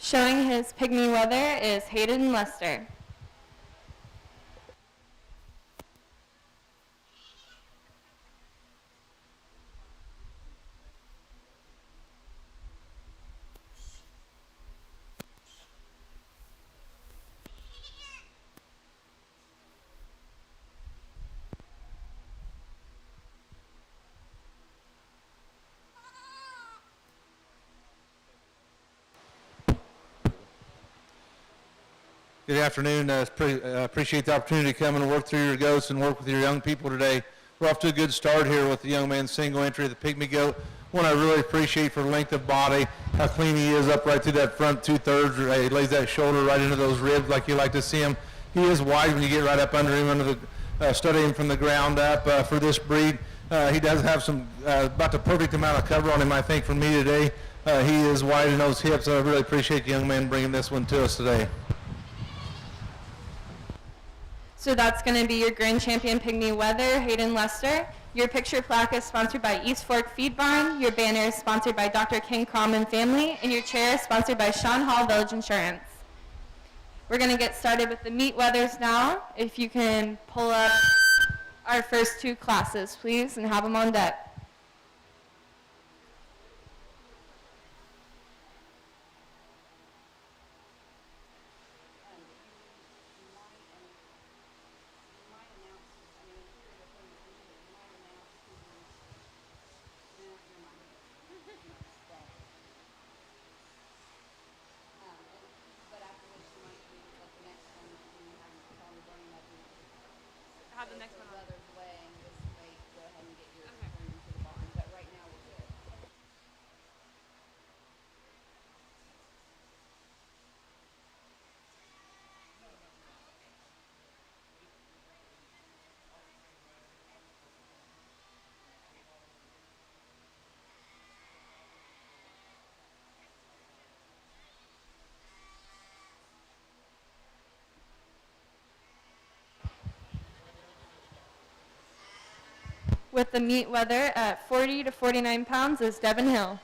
Showing his pygmy weather is Hayden Lester. Good afternoon. Appreciate the opportunity to come and work through your goats and work with your young people today. We're off to a good start here with the young man's single entry of the pygmy goat. One I really appreciate for length of body, how clean he is up right through that front two-thirds. He lays that shoulder right into those ribs like you like to see him. He is wide when you get right up under him, studying from the ground up for this breed. He does have some about the perfect amount of cover on him, I think, for me today. He is wide in those hips, so I really appreciate the young man bringing this one to us today. So that's going to be your Grand Champion Pygmy Weather, Hayden Lester. Your picture plaque is sponsored by East Fork Feed Barn. Your banner is sponsored by Dr. King Crom and Family. And your chair is sponsored by Sean Hall Village Insurance. We're going to get started with the meat weathers now. If you can pull up our first two classes, please, and have them on deck. Have the next one on. With the meat weather at 40 to 49 pounds is Devin Hill.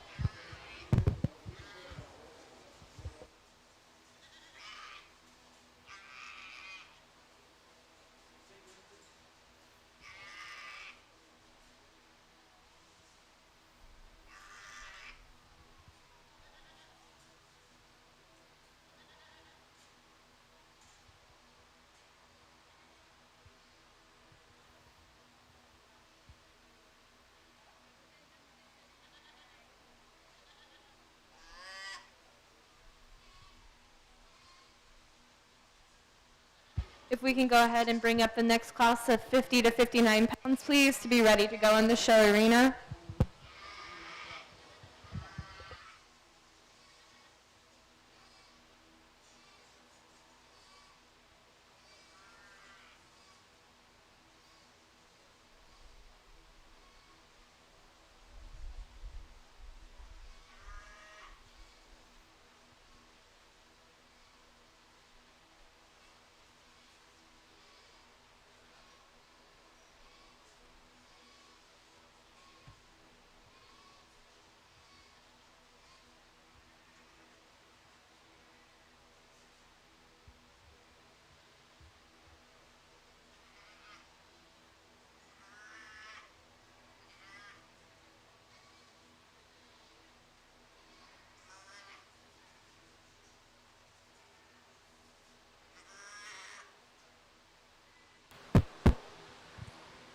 If we can go ahead and bring up the next class of 50 to 59 pounds, please, to be ready to go in the show arena.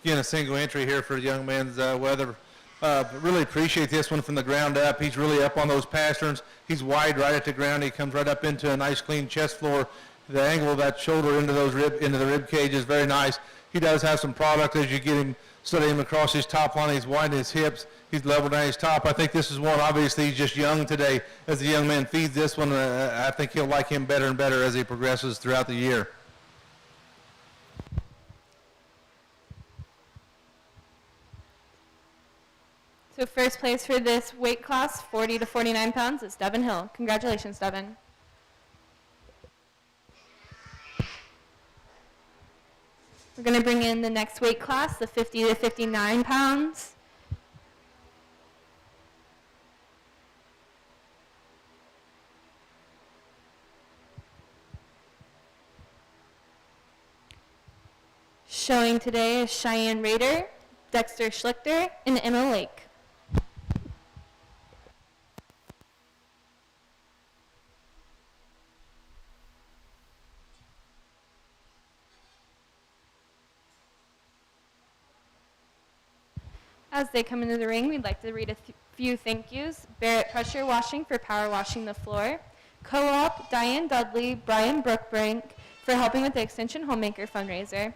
Again, a single entry here for young man's weather. Really appreciate this one from the ground up. He's really up on those pasterns. He's wide right at the ground. He comes right up into a nice clean chest floor. The angle of that shoulder into the rib cage is very nice. He does have some product as you get him, study him across his top line. He's wide in his hips. He's level down his top. I think this is one, obviously he's just young today. As the young man feeds this one, I think he'll like him better and better as he progresses throughout the year. So first place for this weight class, 40 to 49 pounds, is Devin Hill. Congratulations, Devin. We're going to bring in the next weight class, the 50 to 59 pounds. Showing today is Cheyenne Rader, Dexter Schlichter, and Emma Lake. As they come into the ring, we'd like to read a few thank yous. Barrett Pressure Washing for power washing the floor. Co-op, Diane Dudley, Brian Brookbrink for helping with the Extension Homemaker fundraiser.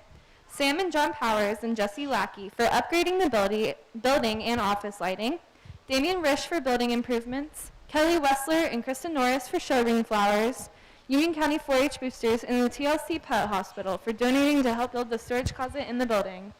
Sam and John Powers and Jesse Lackey for upgrading the building and office lighting. Damian Risch for building improvements. Kelly Wessler and Kristen Norris for showroom flowers. Union County 4-H Boosters and the TLC Pet Hospital for donating to help build the storage closet in the building.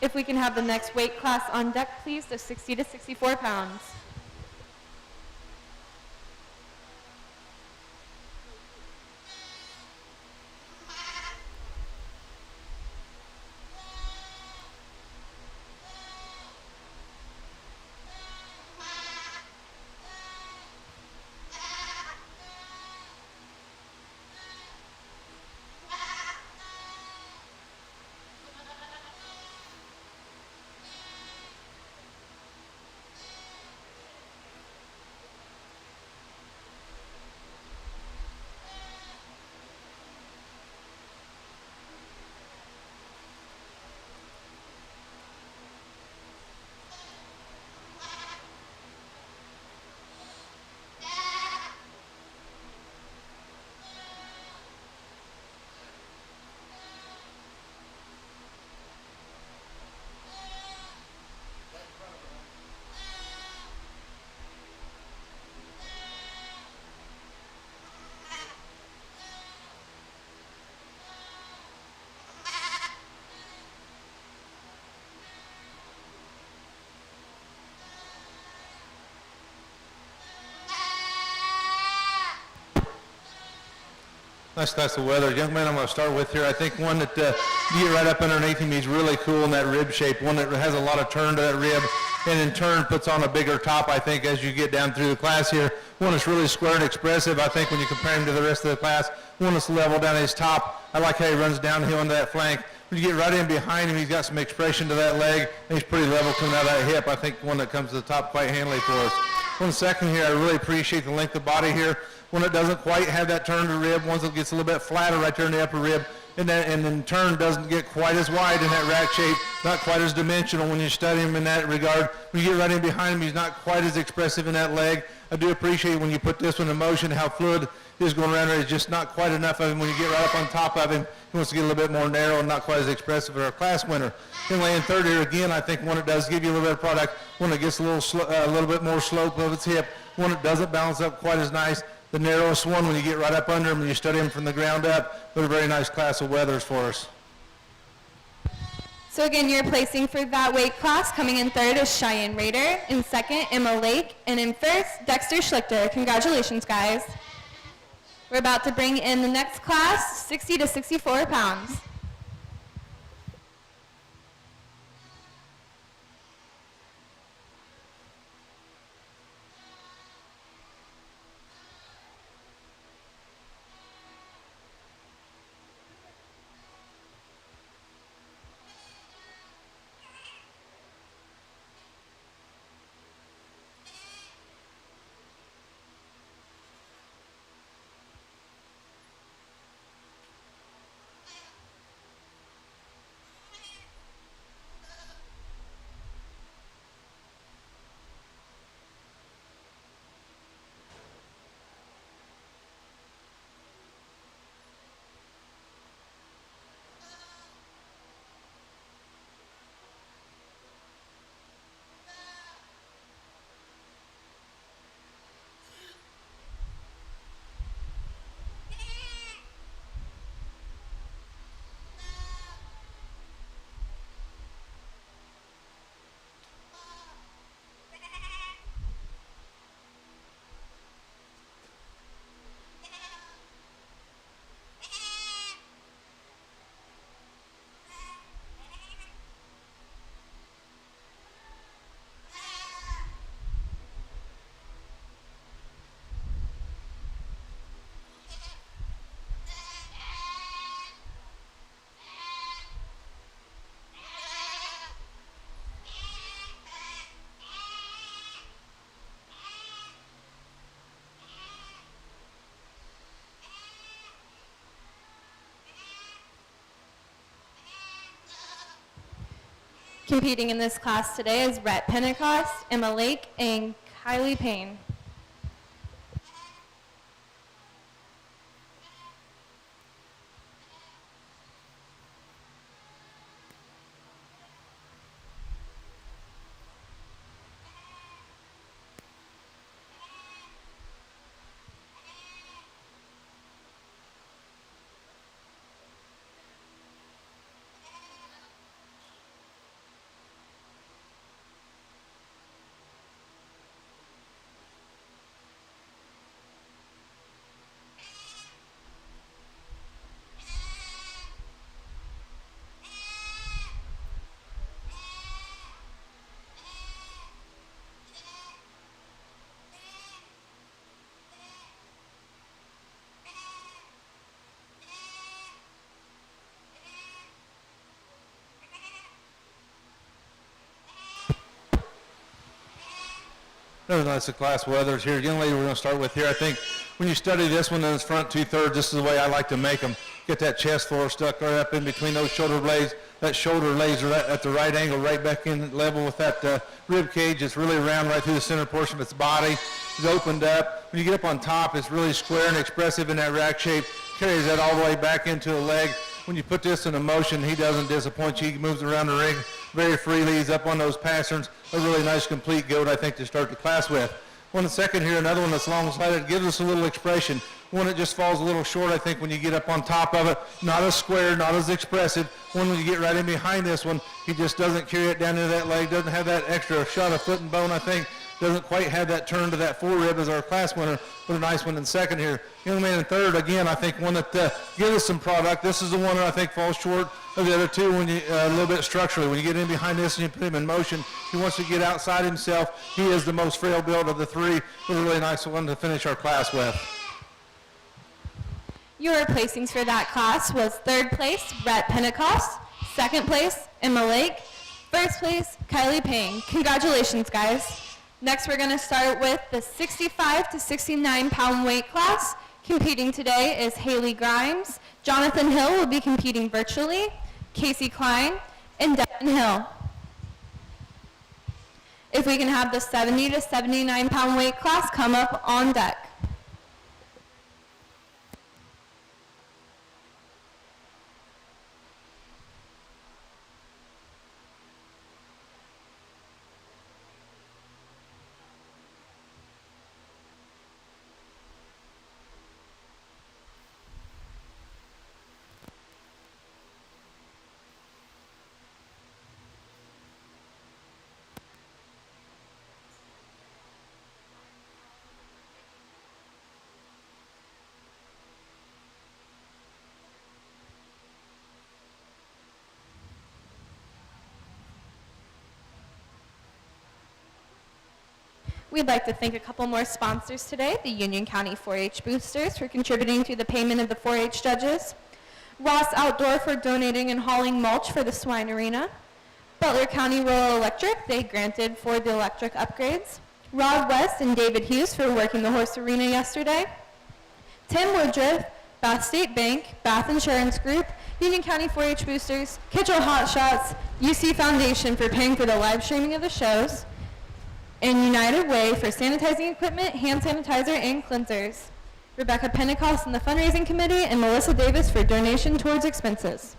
If we can have the next weight class on deck, please, the 60 to 64 pounds. Nice class of weather. Young man I'm going to start with here, I think one that you get right up underneath him, he's really cool in that rib shape, one that has a lot of turn to that rib, and in turn puts on a bigger top, I think, as you get down through the class here. One that's really square and expressive, I think, when you compare him to the rest of the class. One that's level down his top. I like how he runs downhill into that flank. When you get right in behind him, he's got some expression to that leg, and he's pretty level coming out of that hip. I think one that comes to the top quite handily for us. 1 second here, I really appreciate the length of body here. One that doesn't quite have that turn to rib, one that gets a little bit flatter right there in the upper rib, and in turn doesn't get quite as wide in that rack shape, not quite as dimensional when you study him in that regard. When you get right in behind him, he's not quite as expressive in that leg. I do appreciate when you put this one in motion, how fluid is going around there. It's just not quite enough of him. When you get right up on top of him, he wants to get a little bit more narrow and not quite as expressive as our class winner. Then laying third here again, I think one that does give you a little bit of product, one that gets a little bit more slope of its hip, one that doesn't balance up quite as nice. The narrowest one when you get right up under him and you study him from the ground up, but a very nice class of weathers for us. So again, you're placing for that weight class. Coming in third is Cheyenne Rader. In second, Emma Lake. And in first, Dexter Schlichter. Congratulations, guys. We're about to bring in the next class, 60 to 64 pounds. Competing in this class today is Rhett Pentecost, Emma Lake, and Kylie Payne. There's nice class weathers here. Young lady we're going to start with here. I think when you study this one in its front 2/3, this is the way I like to make them. Get that chest floor stuck right up in between those shoulder blades. That shoulder lays right at the right angle, right back in level with that rib cage. It's really round right through the center portion of its body. It's opened up. When you get up on top, it's really square and expressive in that rack shape. Carries that all the way back into the leg. When you put this in motion, he doesn't disappoint you. He moves around the ring very freely. He's up on those pasterns. A really nice complete goat, I think, to start the class with. One in second here, another one that's long-sided, gives us a little expression. One that just falls a little short, I think, when you get up on top of it. Not as square, not as expressive. One when you get right in behind this one, he just doesn't carry it down into that leg, doesn't have that extra shot of foot and bone, I think. Doesn't quite have that turn to that forerib as our class winner, but a nice one in second here. Young man in third, again, I think one that gives us some product. This is the one that I think falls short of the other two when you a little bit structurally. When you get in behind this and you put him in motion, he wants to get outside himself. He is the most frail build of the three, but a really nice one to finish our class with. Your placings for that class was third place, Rhett Pentecost, second place, Emma Lake, first place, Kylie Payne. Congratulations, guys. Next, we're going to start with the 65 to 69 pound weight class. Competing today is Haley Grimes. Jonathan Hill will be competing virtually, Casey Klein, and Devin Hill. If we can have the 70 to 79 pound weight class come up on deck. We'd like to thank a couple more sponsors today, the Union County 4-H Boosters for contributing to the payment of the 4-H judges, Ross Outdoor for donating and hauling mulch for the swine arena, Butler County Rural Electric, they granted for the electric upgrades, Rod West and David Hughes for working the horse arena yesterday, Tim Woodruff, Bath State Bank, Bath Insurance Group, Union County 4-H Boosters, Kitchell Hot Shots, UC Foundation for paying for the live streaming of the shows, and United Way for sanitizing equipment, hand sanitizer, and cleansers. Rebecca Pentecost and the fundraising committee, and Melissa Davis for donation towards expenses.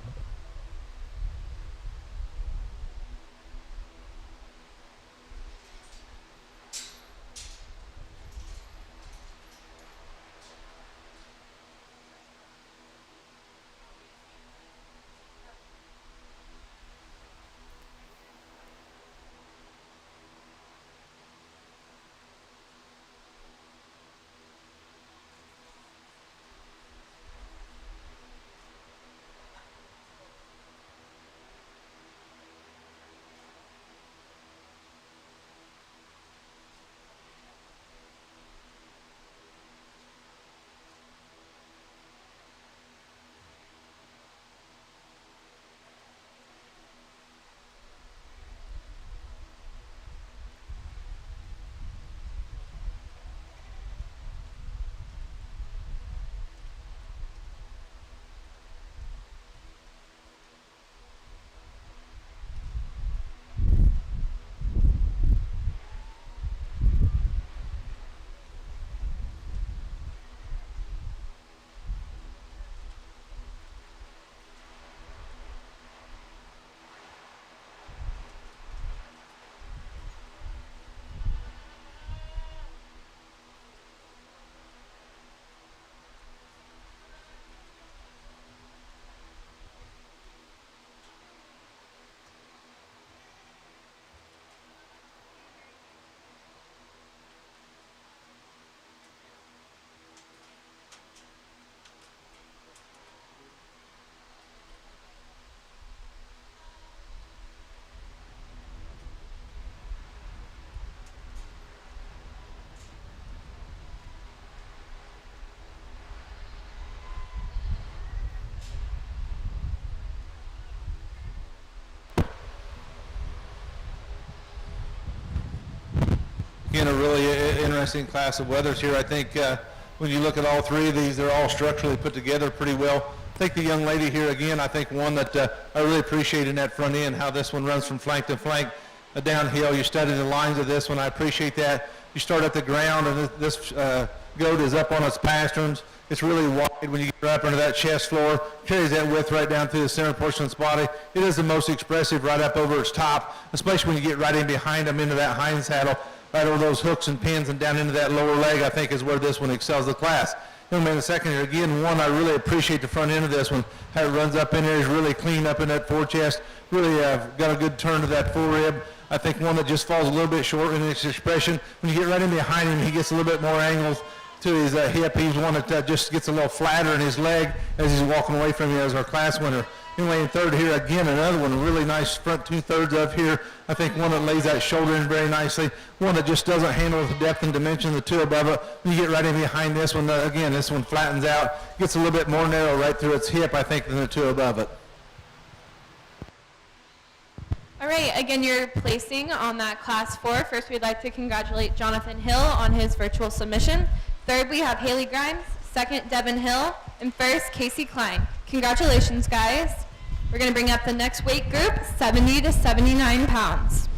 again, a really interesting class of weathers here. I think when you look at all three of these, they're all structurally put together pretty well. I think the young lady here, again, I think one that I really appreciate in that front end, how this one runs from flank to flank, downhill. You study the lines of this one. I appreciate that. You start at the ground, and this goat is up on its pasterns. It's really wide when you get up into that chest floor, carries that width right down through the center portion of its body. It is the most expressive right up over its top, especially when you get right in behind them into that hind saddle, right over those hooks and pins and down into that lower leg, I think is where this one excels the class. Young man, the second here, again, one, I really appreciate the front end of this one. How it runs up in there is really clean up in that forechest, really got a good turn to that forerib. I think one that just falls a little bit short in its expression. When you get right in behind him, he gets a little bit more angles to his hip. He's one that just gets a little flatter in his leg as he's walking away from you as our class winner. Anyway, in third here, again, another one, really nice front two-thirds of here. I think one that lays that shoulder in very nicely. One that just doesn't handle the depth and dimension, the two above it. When you get right in behind this one, again, this one flattens out, gets a little bit more narrow right through its hip, I think, than the two above it. All right, again, you're placing on that class 4. First, we'd like to congratulate Jonathan Hill on his virtual submission. Third, we have Haley Grimes. Second, Devin Hill. And first, Casey Klein. Congratulations, guys. We're going to bring up the next weight group, 70 to 79 pounds.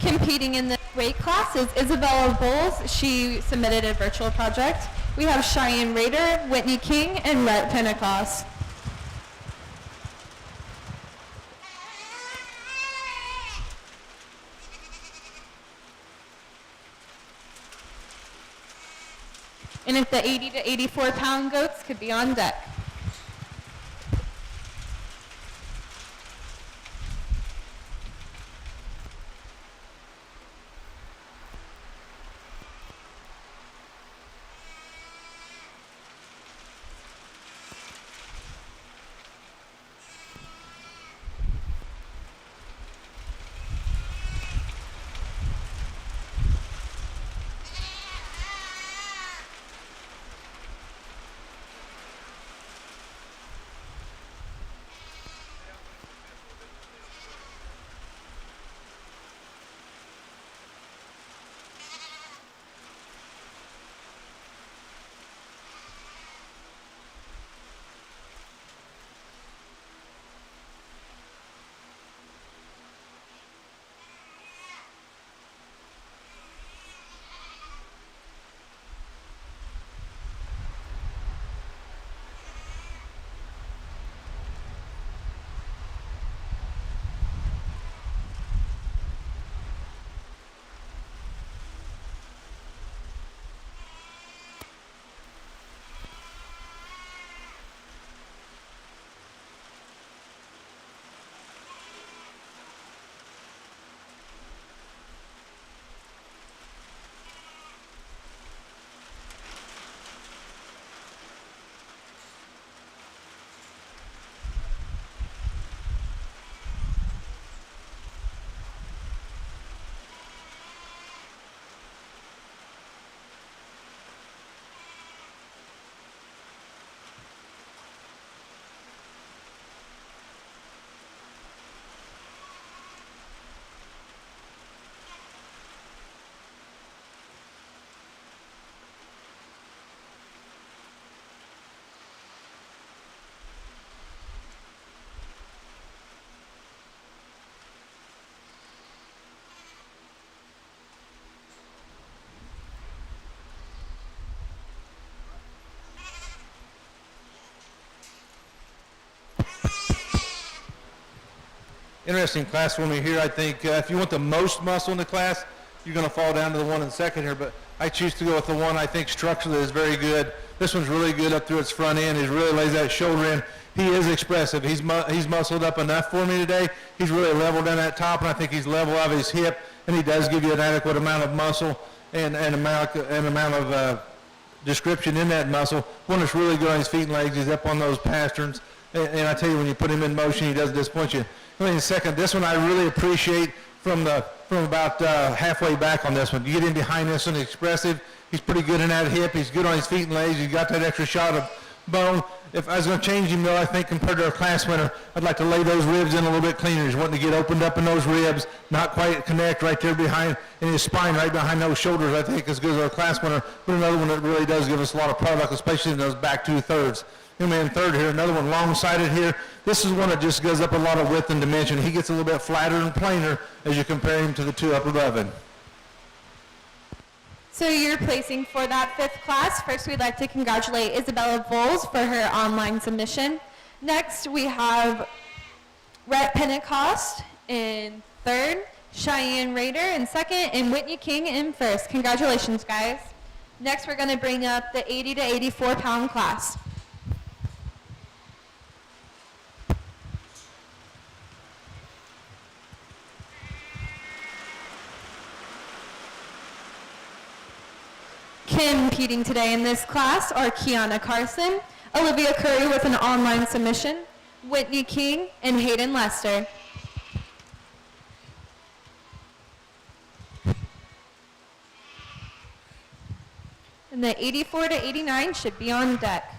Competing in the weight class is Isabella Bowles. She submitted a virtual project. We have Cheyenne Rader, Whitney King, and Rhett Pentecost. And if the 80 to 84 pound goats could be on deck. Interesting class for me here. I think if you want the most muscle in the class, you're going to fall down to the one in second here, but I choose to go with the one I think structurally is very good. This one's really good up through its front end. He really lays that shoulder in. He is expressive. He's muscled up enough for me today. He's really leveled in that top, and I think he's level of his hip, and he does give you an adequate amount of muscle and amount of description in that muscle. One that's really good on his feet and legs. He's up on those pasterns, and I tell you, when you put him in motion, he doesn't disappoint you. In second, this one I really appreciate from about halfway back on this one. You get in behind this one, expressive. He's pretty good in that hip. He's good on his feet and legs. He's got that extra shot of bone. If I was going to change him, though, I think compared to our class winner, I'd like to lay those ribs in a little bit cleaner. He's wanting to get opened up in those ribs, not quite connect right there behind, in his spine, right behind those shoulders, I think, as good as our class winner. But another one that really does give us a lot of product, especially in those back 2/3. Him in third here, another one long-sided here. This is one that just goes up a lot of width and dimension. He gets a little bit flatter and plainer as you compare him to the two up above him. So you're placing for that 5th class. First, we'd like to congratulate Isabella Voles for her online submission. Next, we have Rhett Pentecost in 3rd, Cheyenne Rader in 2nd, and Whitney King in 1st. Congratulations, guys. Next, we're going to bring up the 80 to 84 pound class. Competing today in this class are Kiana Carson, Olivia Curry with an online submission, Whitney King, and Hayden Lester. And the 84 to 89 should be on deck.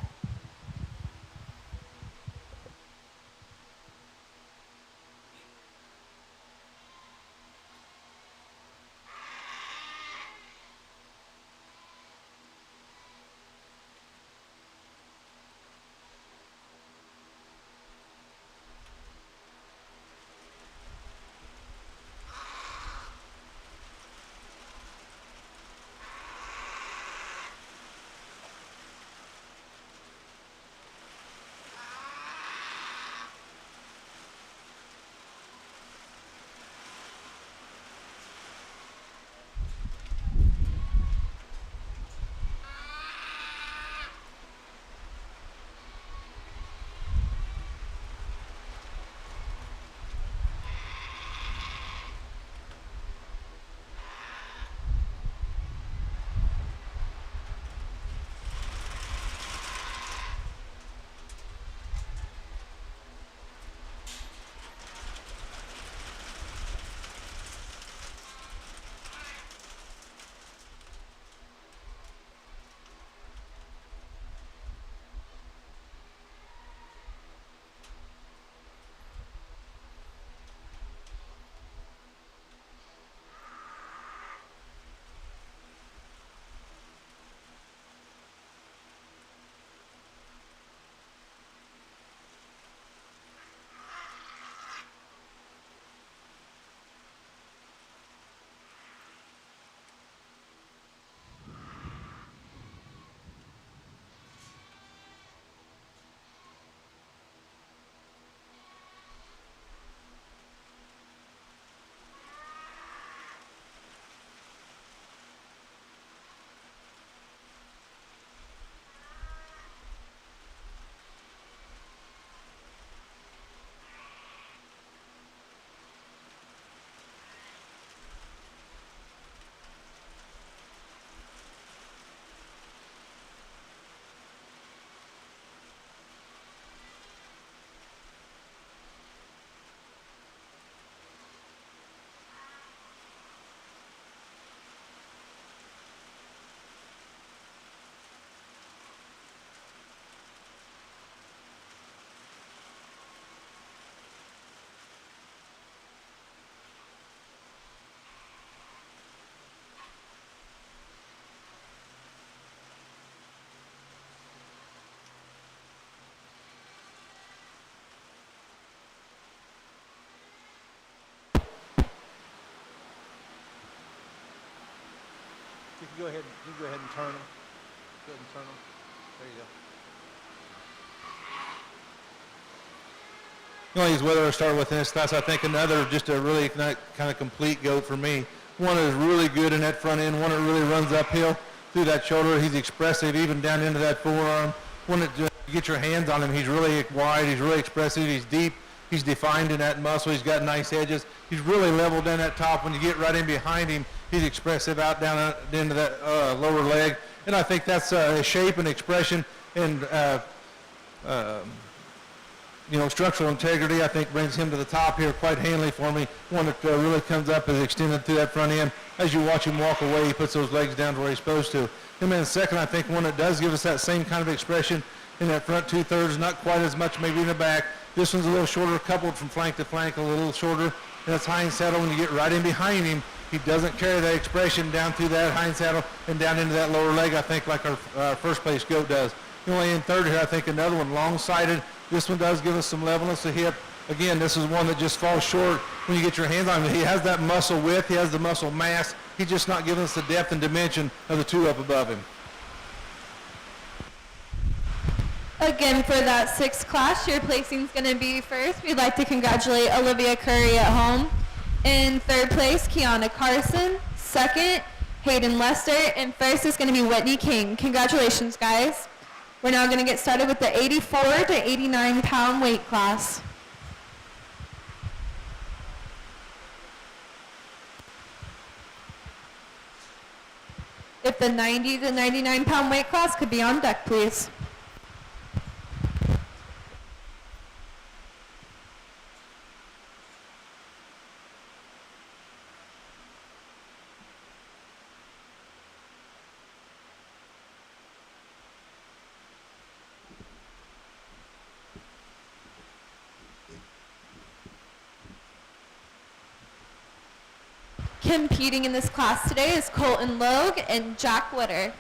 You can go ahead and turn them. Go ahead and turn them. There you go. You know, whether I start with this class, I think another just a really kind of complete goat for me One is really good in that front end. One that really runs uphill through that shoulder. He's expressive even down into that forearm. One that you get your hands on him, he's really wide, he's really expressive, he's deep, he's defined in that muscle, he's got nice edges. He's really level down that top. When you get right in behind him, he's expressive out down into that lower leg. And I think that's shape and expression and structural integrity, I think, brings him to the top here quite handily for me. One that really comes up is extended through that front end. As you watch him walk away, he puts those legs down to where he's supposed to. And then second, I think one that does give us that same kind of expression in that front two-thirds, not quite as much maybe in the back. This one's a little shorter, coupled from flank to flank, a little shorter. And that's hind saddle. When you get right in behind him, he doesn't carry that expression down through that hind saddle and down into that lower leg, I think, like our first place goat does. Only in third here, I think another one long-sided. This one does give us some levelness of hip. Again, this is one that just falls short when you get your hands on him. He has that muscle width. He has the muscle mass. He's just not giving us the depth and dimension of the two up above him. Again, for that 6th class, your placing is going to be first. We'd like to congratulate Olivia Curry at home. In third place, Kiana Carson. Second, Hayden Lester. And first is going to be Whitney King. Congratulations, guys. We're now going to get started with the 84 to 89 pound weight class. If the 90 to 99 pound weight class could be on deck, please. Competing in this class today is Colton Logue and Jack Witter.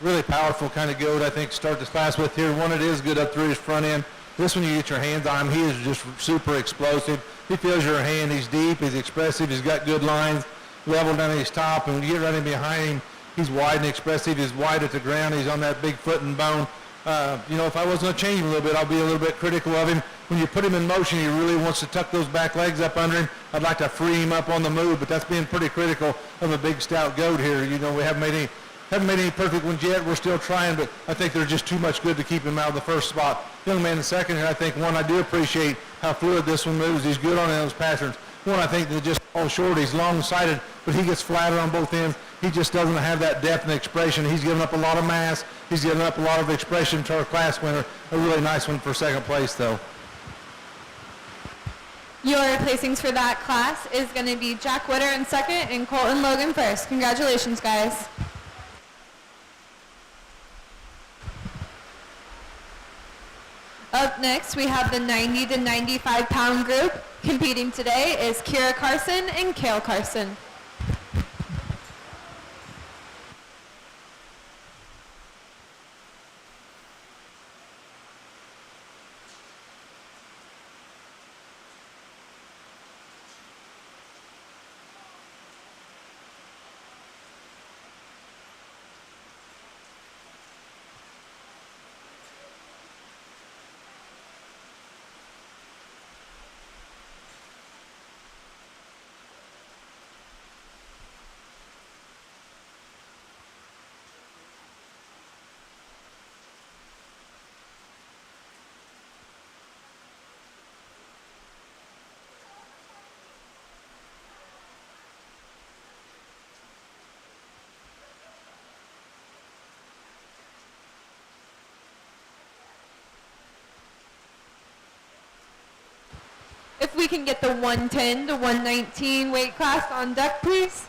Really powerful kind of goat, I think, to start this class with here. One that is good up through his front end. This one, you get your hands on him, he is just super explosive. He feels your hand, he's deep, he's expressive, he's got good lines, level down at his top, and when you get right in behind him, he's wide and expressive, he's wide at the ground, he's on that big foot and bone. If I was going to change him a little bit, I'll be a little bit critical of him. When you put him in motion, he really wants to tuck those back legs up under him. I'd like to free him up on the move, but that's being pretty critical of a big, stout goat here. We haven't made any perfect ones yet. We're still trying, but I think there's just too much good to keep him out of the first spot. Young man in second here, I think one, I do appreciate how fluid this one moves. He's good on those patterns. One, I think that just falls short. He's long-sighted, but he gets flatter on both ends. He just doesn't have that depth and expression. He's given up a lot of mass. He's given up a lot of expression to our class winner. A really nice one for second place, though. Your placings for that class is going to be Jack Witter in second and Colton Logan first. Congratulations, guys. Up next, we have the 90 to 95 pound group. Competing today is Kira Carson and Kale Carson. If we can get the 110 to 119 weight class on deck, please.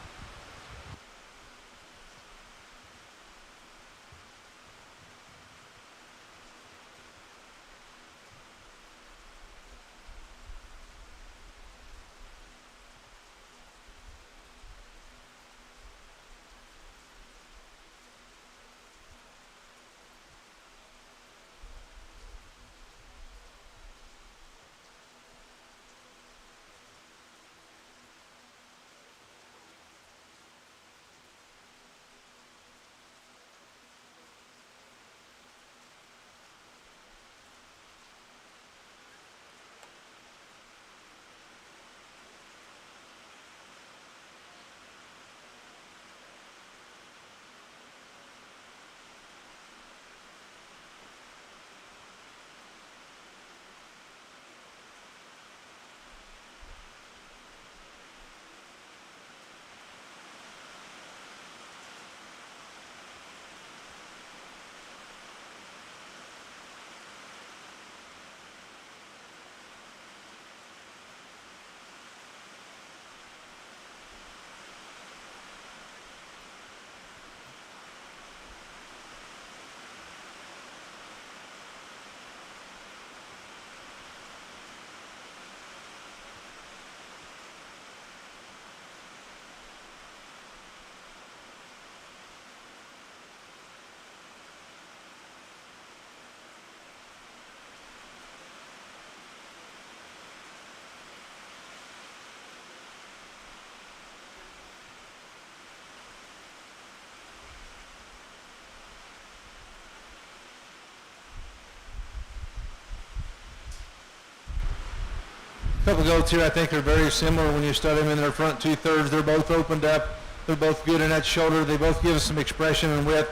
Couple goats here I think are very similar when you study them in their front two-thirds. They're both opened up. They're both good in that shoulder. They both give us some expression and width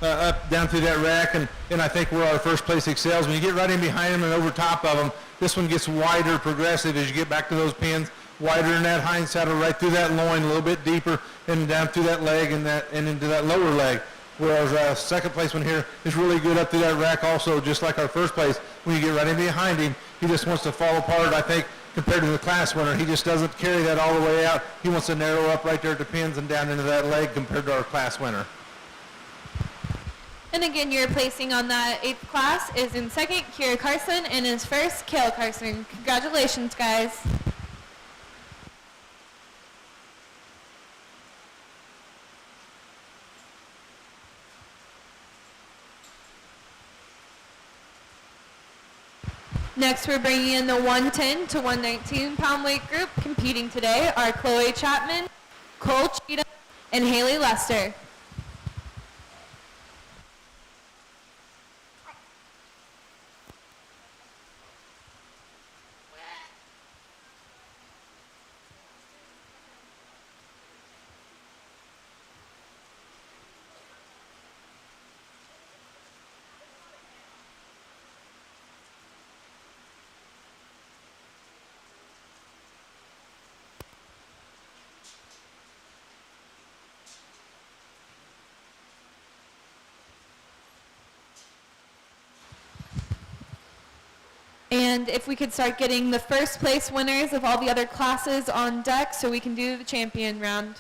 up, down through that rack, and I think where our first place excels. When you get right in behind them and over top of them, this one gets wider, progressive as you get back to those pins, wider in that hind saddle, right through that loin, a little bit deeper, and down through that leg and into that lower leg. Whereas second place one here is really good up through that rack also, just like our first place. When you get right in behind him, he just wants to fall apart, I think, compared to the class winner. He just doesn't carry that all the way out. He wants to narrow up right there at the pins and down into that leg compared to our class winner. And again, your placing on that 8th class is in second, Kira Carson, and is first, Kale Carson. Congratulations, guys. Next, we're bringing in the 110 to 119 pound weight group. Competing today are Chloe Chapman, Cole Cheatham, and Haley Lester. And if we could start getting the first place winners of all the other classes on deck so we can do the champion round.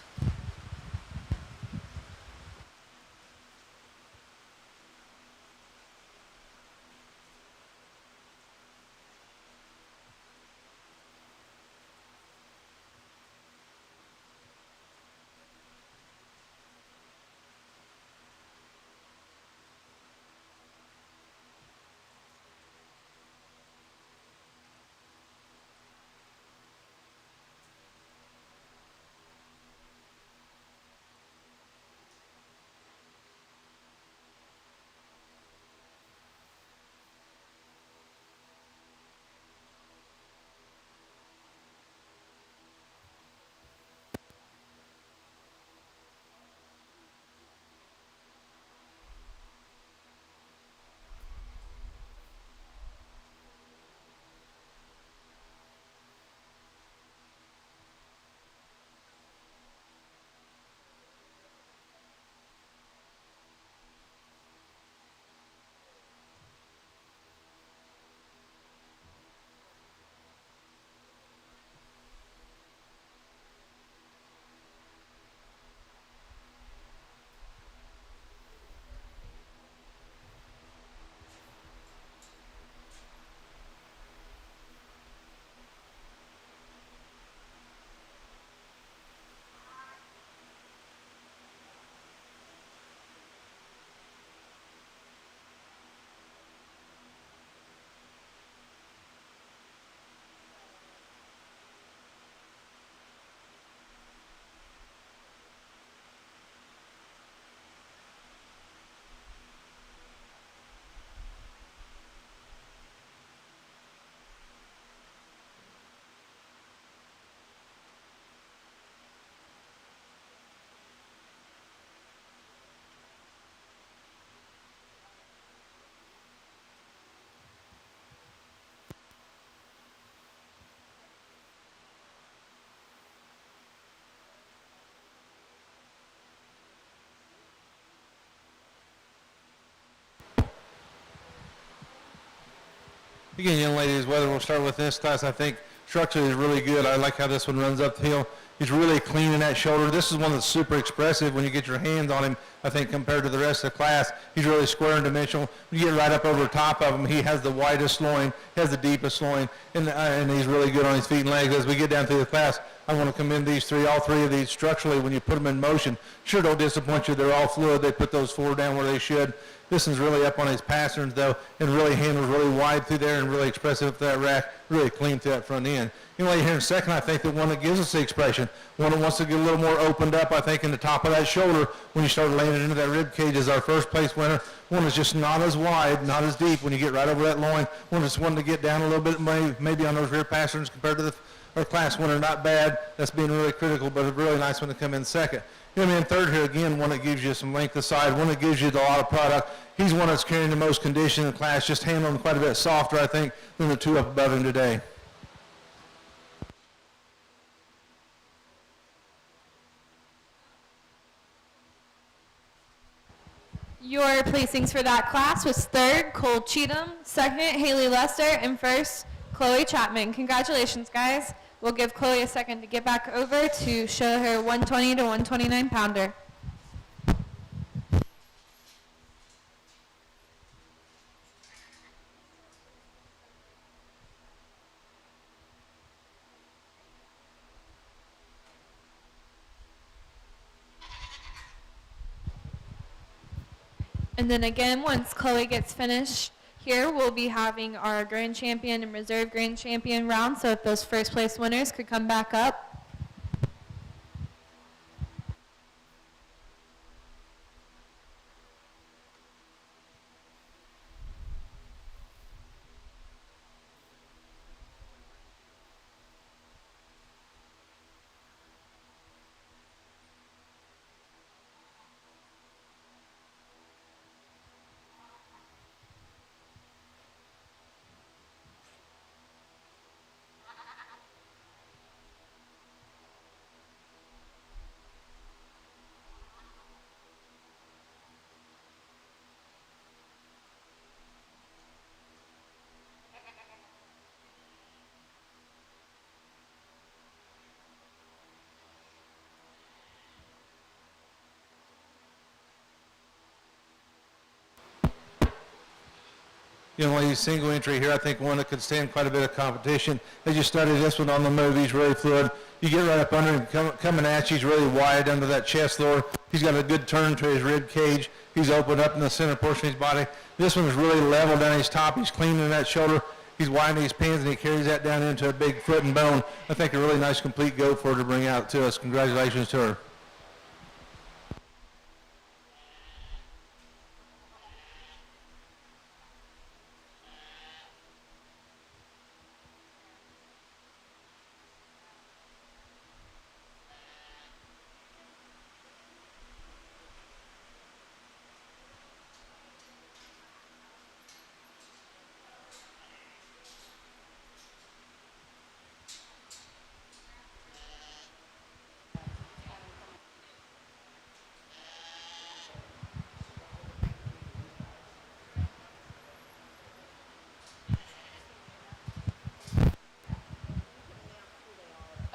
Again, young ladies, whether we'll start with this class, I think structurally is really good. I like how this one runs up the hill. He's really clean in that shoulder. This is one that's super expressive when you get your hands on him, I think, compared to the rest of the class. He's really square and dimensional. You get right up over top of him, he has the widest loin, he has the deepest loin, and he's really good on his feet and legs. As we get down through the class, I want to commend these three, all three of these structurally when you put them in motion. Sure don't disappoint you. They're all fluid. They put those four down where they should. This one's really up on his pasterns, though, and really handles really wide through there and really expressive up that rack, really clean through that front end. Anyway, here in a second, I think the one that gives us the expression, one that wants to get a little more opened up, I think, in the top of that shoulder when you start laying it into that rib cage is our first place winner. One that's just not as wide, not as deep when you get right over that loin. One that's wanting to get down a little bit, maybe on those rear pasterns compared to our class winner. Not bad. That's being really critical, but a really nice one to come in second. Come in third here again, one that gives you some length of side, one that gives you a lot of product. He's one that's carrying the most condition in the class, just handling quite a bit softer, I think, than the two up above him today. Your placings for that class was third, Cole Cheatham, second, Haley Lester, and first, Chloe Chapman. Congratulations, guys. We'll give Chloe a second to get back over to show her 120 to 129 pounder. And then again, once Chloe gets finished here, we'll be having our grand champion and reserve grand champion round. So if those first place winners could come back up. Young ladies, single entry here, I think one that could stand quite a bit of competition. As you study this one on the move, he's really fluid. You get right up under him, coming at you, he's really wide under that chest lower. He's got a good turn to his rib cage. He's opened up in the center portion of his body. This one's really level down his top. He's clean in that shoulder. He's widening his pins, and he carries that down into a big foot and bone. I think a really nice complete go for her to bring out to us. Congratulations to her.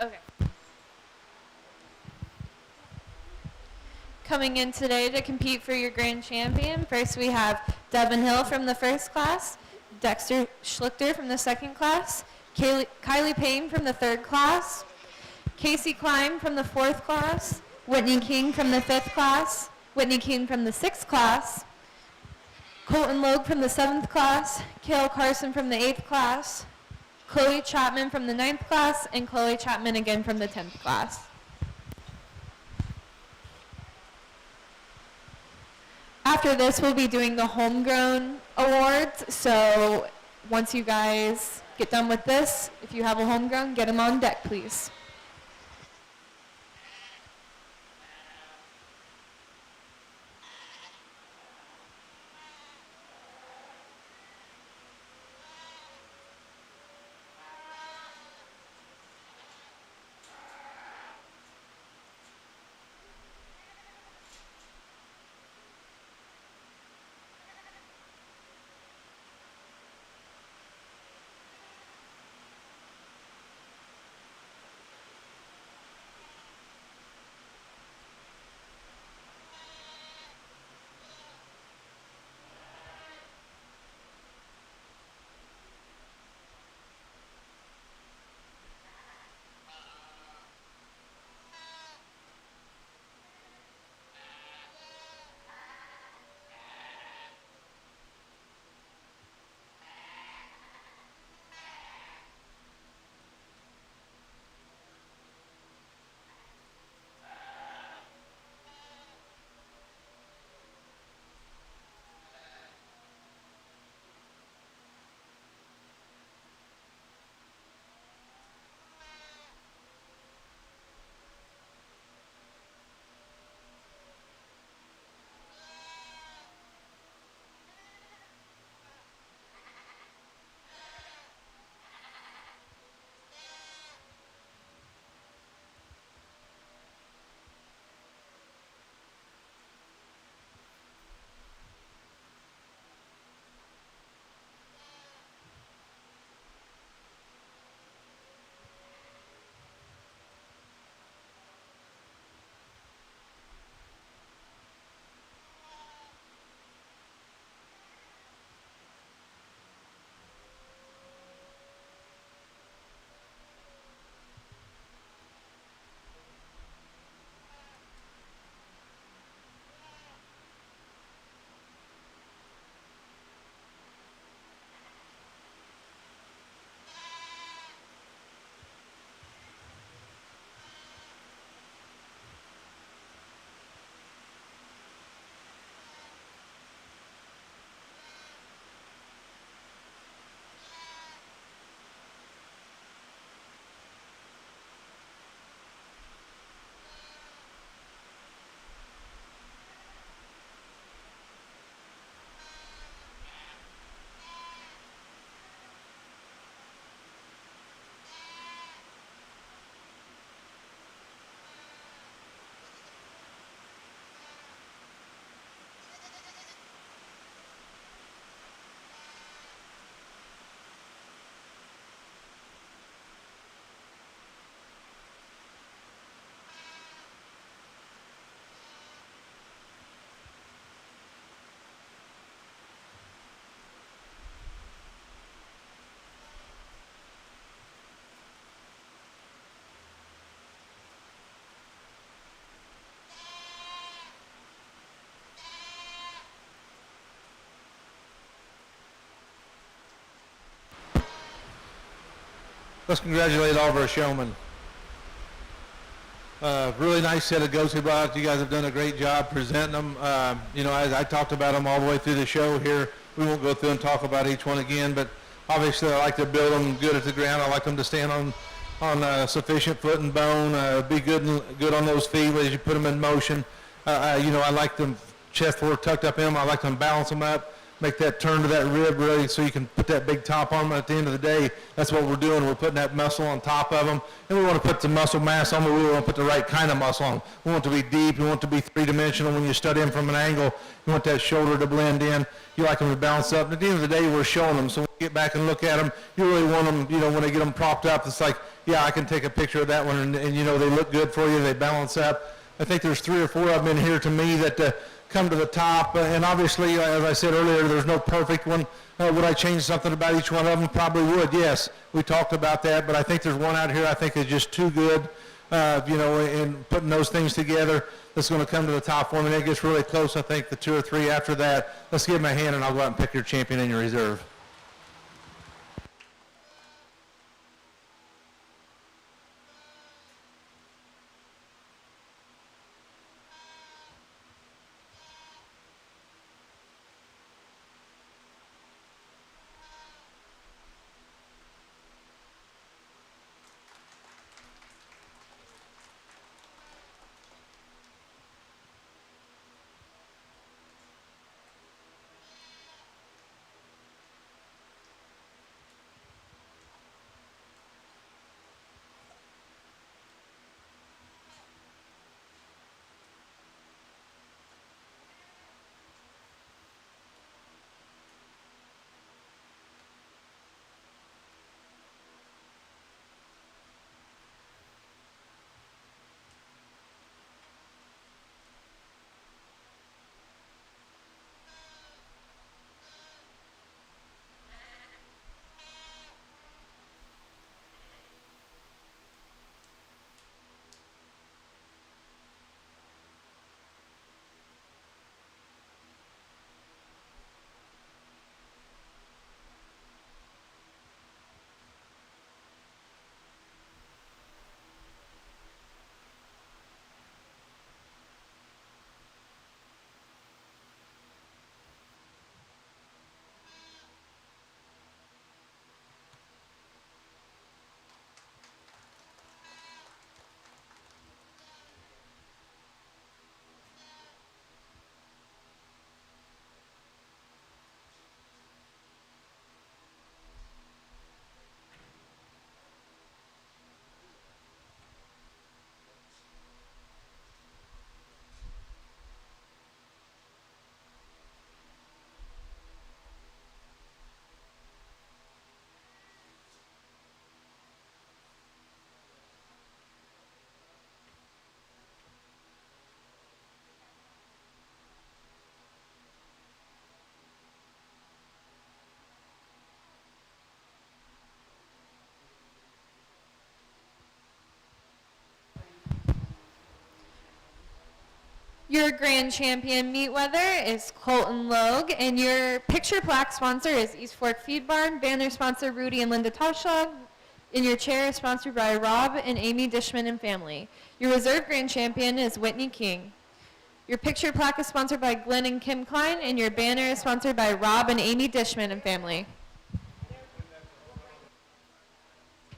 Okay. Coming in today to compete for your grand champion, first we have Devin Hill from the first class, Dexter Schlichter from the second class, Kylie Payne from the third class, Casey Klein from the fourth class, Whitney King from the fifth class, Whitney King from the sixth class, Colton Logue from the seventh class, Kale Carson from the eighth class, Chloe Chapman from the ninth class, and Chloe Chapman again from the 10th class. After this, we'll be doing the homegrown awards. So once you guys get done with this, if you have a homegrown, get them on deck, please. Let's congratulate all of our showmen. Really nice set of go-to products. You guys have done a great job presenting them. As I talked about them all the way through the show here. We won't go through and talk about each one again, but obviously I like to build them good at the ground. I like them to stand on sufficient foot and bone, be good on those feet as you put them in motion. I like them chest forward tucked up in them. I like them balance them up, make that turn to that rib really so you can put that big top on them. At the end of the day, that's what we're doing. We're putting that muscle on top of them, and we want to put the muscle mass on, but we want to put the right kind of muscle on. We want it to be deep. We want it to be three-dimensional. When you study them from an angle, you want that shoulder to blend in. You like them to balance up. And at the end of the day, we're showing them. So when you get back and look at them, you really want them, when they get them propped up, it's like, yeah, I can take a picture of that one, and they look good for you. They balance up. I think there's 3 or 4 of them in here to me that come to the top, and obviously, as I said earlier, there's no perfect one. Would I change something about each one of them? Probably would, yes. We talked about that, but I think there's one out here I think is just too good, in putting those things together that's going to come to the top for me. And it gets really close, I think, the 2 or 3 after that. Let's give them a hand, and I'll go out and pick your champion in your reserve. Your grand champion meat weather is Colton Logue, and your picture plaque sponsor is East Fork Feed Barn. Banner sponsor Rudy and Linda Toshog. And your chair is sponsored by Rob and Amy Dishman and family. Your reserve grand champion is Whitney King. Your picture plaque is sponsored by Glenn and Kim Klein, and your banner is sponsored by Rob and Amy Dishman and family.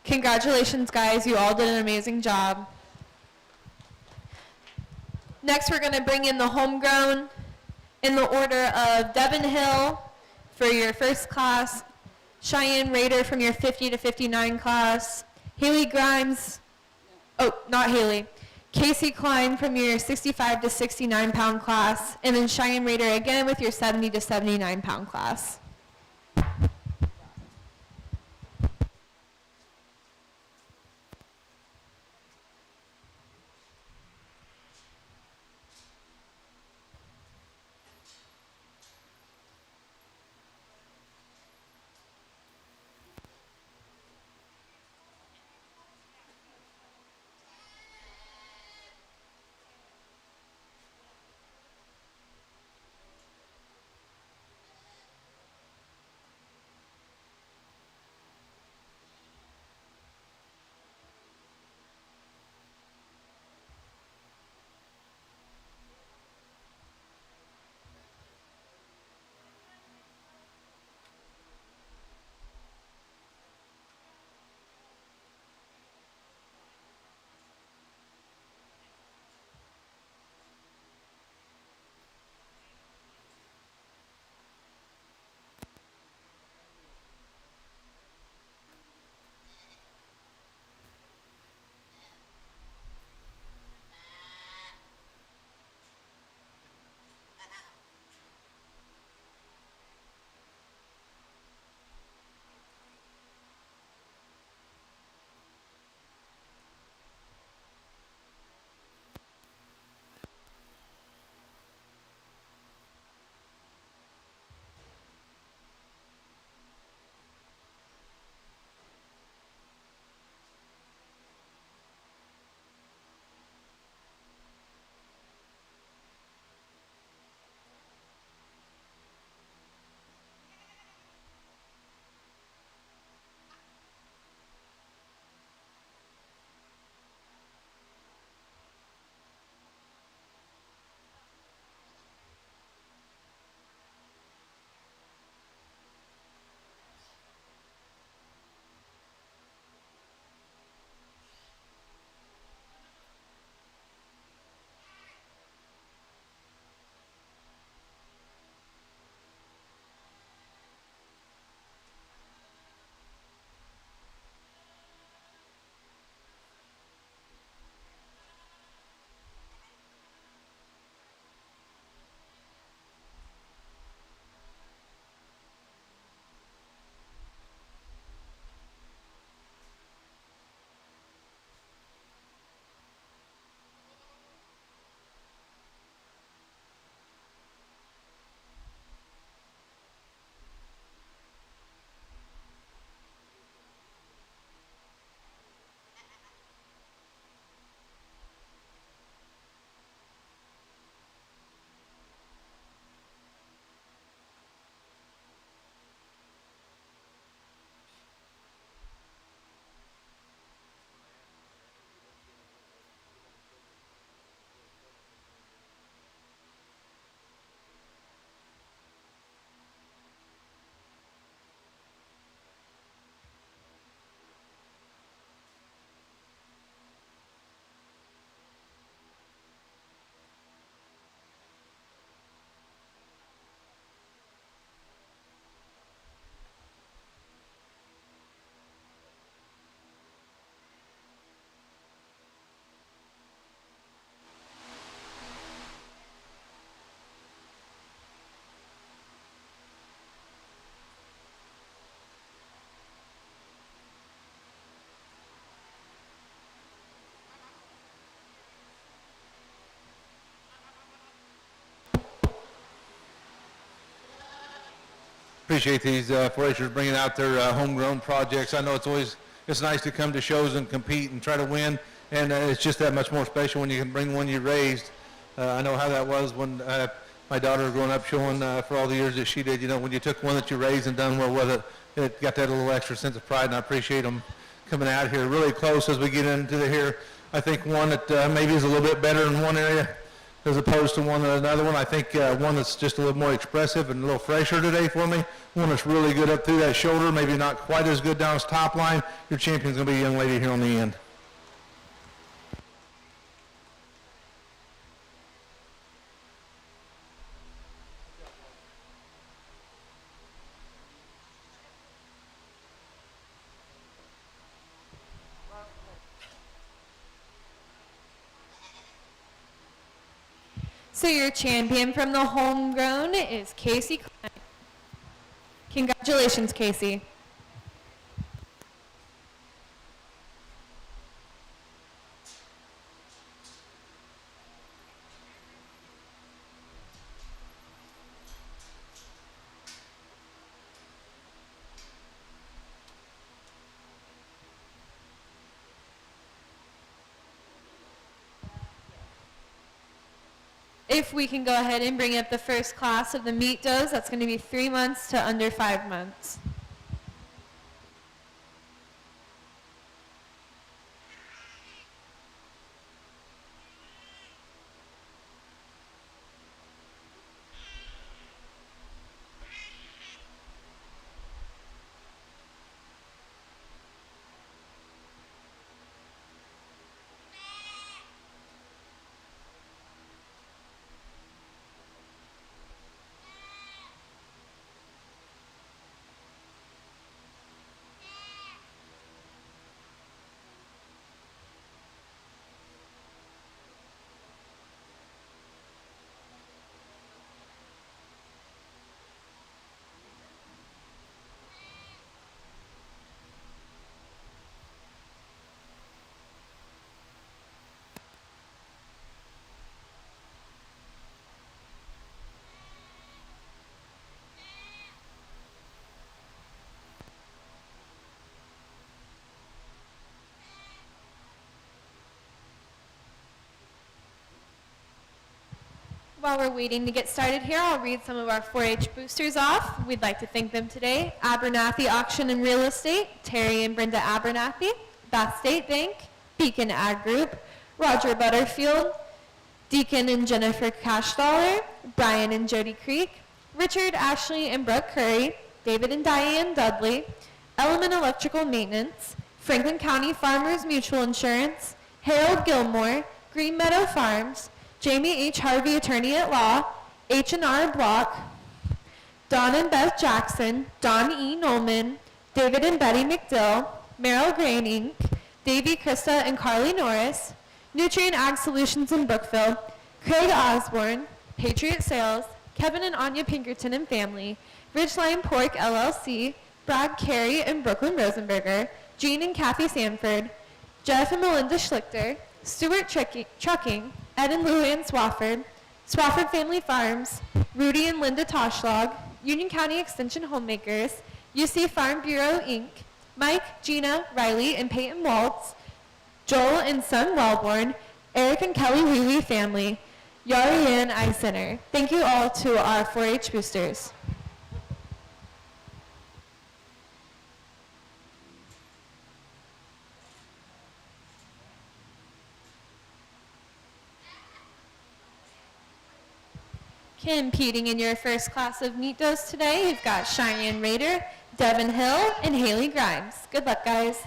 Congratulations, guys. You all did an amazing job. Next, we're going to bring in the homegrown in the order of Devin Hill for your first class, Cheyenne Rader from your 50 to 59 class, Haley Grimes, not Haley, Casey Klein from your 65 to 69 pound class, and then Cheyenne Rader again with your 70 to 79 pound class. appreciate these 4-Hers bringing out their homegrown projects. I know it's nice to come to shows and compete and try to win, and it's just that much more special when you can bring one you raised. I know how that was when my daughter growing up showing for all the years that she did. You know, when you took one that you raised and done well with it, it got that little extra sense of pride, and I appreciate them coming out here really close as we get into here. I think one that maybe is a little bit better in one area as opposed to another one. I think one that's just a little more expressive and a little fresher today for me. One that's really good up through that shoulder, maybe not quite as good down his top line. Your champion's going to be a young lady here on the end. So your champion from the homegrown is Casey Klein. Congratulations, Casey. If we can go ahead and bring up the first class of the meet does, that's going to be 3 months to under 5 months. While we're waiting to get started here, I'll read some of our 4-H boosters off. We'd like to thank them today. Abernathy Auction and Real Estate, Terry and Brenda Abernathy, Bath State Bank, Beacon Ag Group, Roger Butterfield, Deacon and Jennifer Cashdollar, Brian and Jody Creek, Richard, Ashley, and Brooke Curry, David and Diane Dudley, Element Electrical Maintenance, Franklin County Farmers Mutual Insurance, Harold Gilmore, Green Meadow Farms, Jamie H. Harvey, Attorney at Law, H&R Block, Don and Beth Jackson, Don E. Nolman, David and Betty McDill, Merrill Grain Inc., Davey, Krista, and Carly Norris, Nutrient Ag Solutions in Brookville, Craig Osborne, Patriot Sales, Kevin and Anya Pinkerton and Family, Ridgeline Pork LLC, Brad Carey and Brooklyn Rosenberger, Jean and Kathy Sanford, Jeff and Melinda Schlichter, Stewart Trucking, Ed and Luann Swafford, Swafford Family Farms, Rudy and Linda Toshlag, Union County Extension Homemakers, UC Farm Bureau Inc., Mike, Gina, Riley, and Peyton Waltz, Joel and Son Wellborn, Eric and Kelly Wee family, Yarianne Eye Center. Thank you all to our 4-H boosters. Competing in your first class of meet dos today, you've got Cheyenne Rader, Devin Hill, and Haley Grimes. Good luck, guys.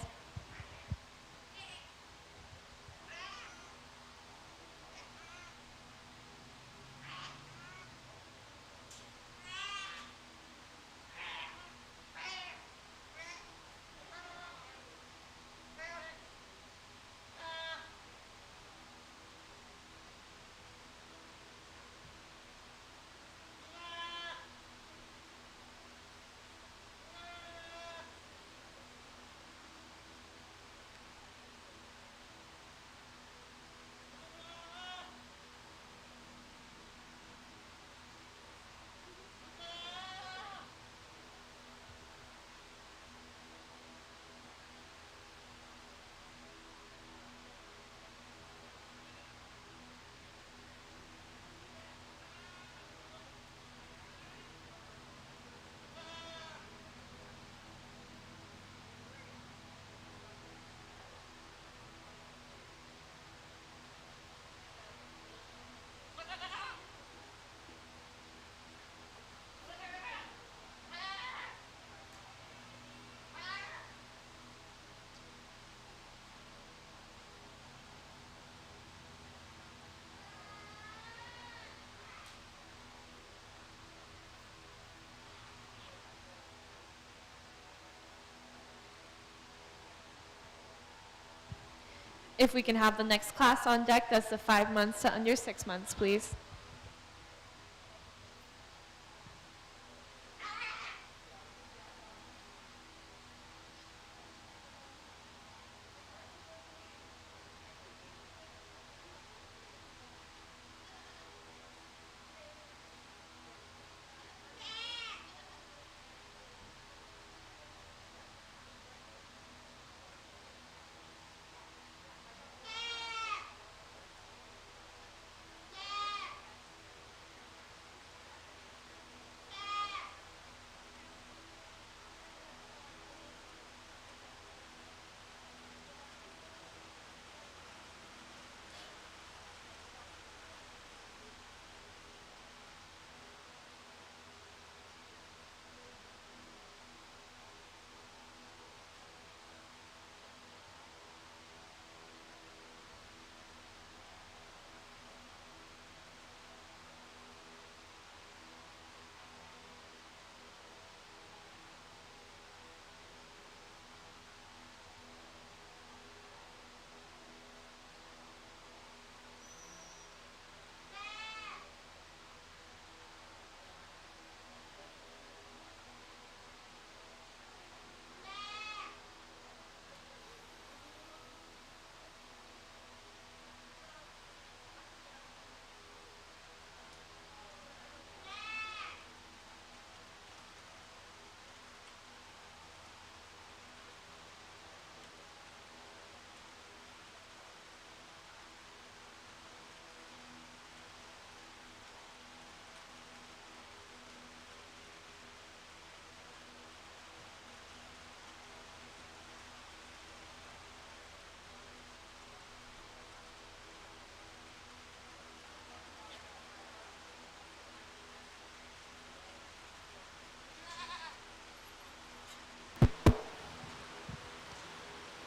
If we can have the next class on deck, that's the 5 months to under 6 months, please.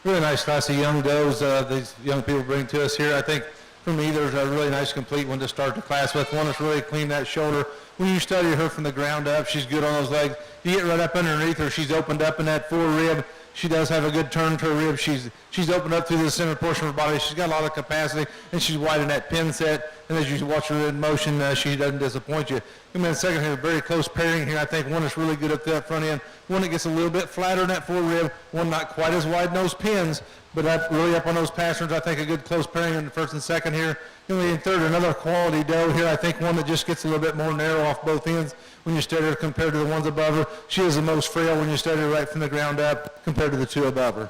Really nice class of young does these young people bring to us here. I think for me there's a really nice complete one to start the class with. One that's really clean that shoulder. When you study her from the ground up, she's good on those legs. You get right up underneath her, she's opened up in that fore rib. She does have a good turn to her rib. She's opened up through the center portion of her body. She's got a lot of capacity, and she's wide in that pin set. And as you watch her in motion, she doesn't disappoint you. Come in second here, very close pairing here. I think one that's really good up that front end. One that gets a little bit flatter in that fore rib. One not quite as wide in those pins, but really up on those pasterns. I think a good close pairing in the first and second here. And in third, another quality doe here. I think one that just gets a little bit more narrow off both ends when you study her compared to the ones above her. She is the most frail when you study her right from the ground up compared to the two above her.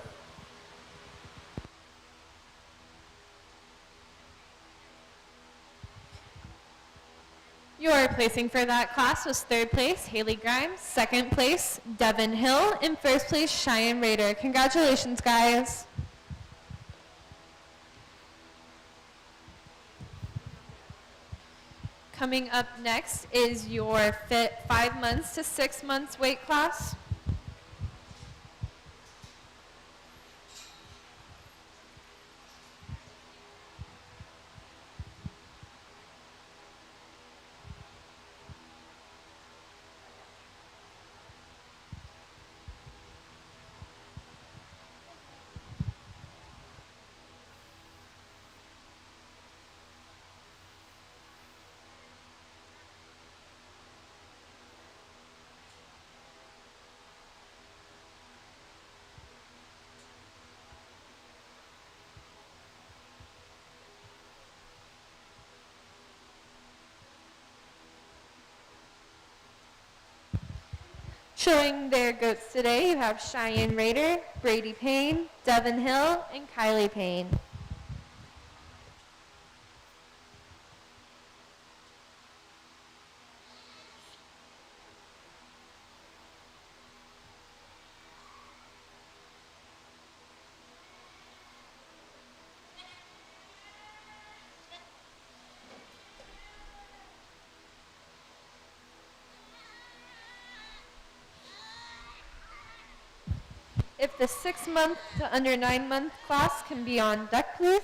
Your placing for that class was third place, Haley Grimes, second place, Devin Hill, and first place, Cheyenne Rader. Congratulations, guys. Coming up next is your fit 5 months to 6 months weight class. Showing their goats today, you have Cheyenne Rader, Brady Payne, Devin Hill, and Kylie Payne. If the 6 month to under 9 month class can be on deck, please.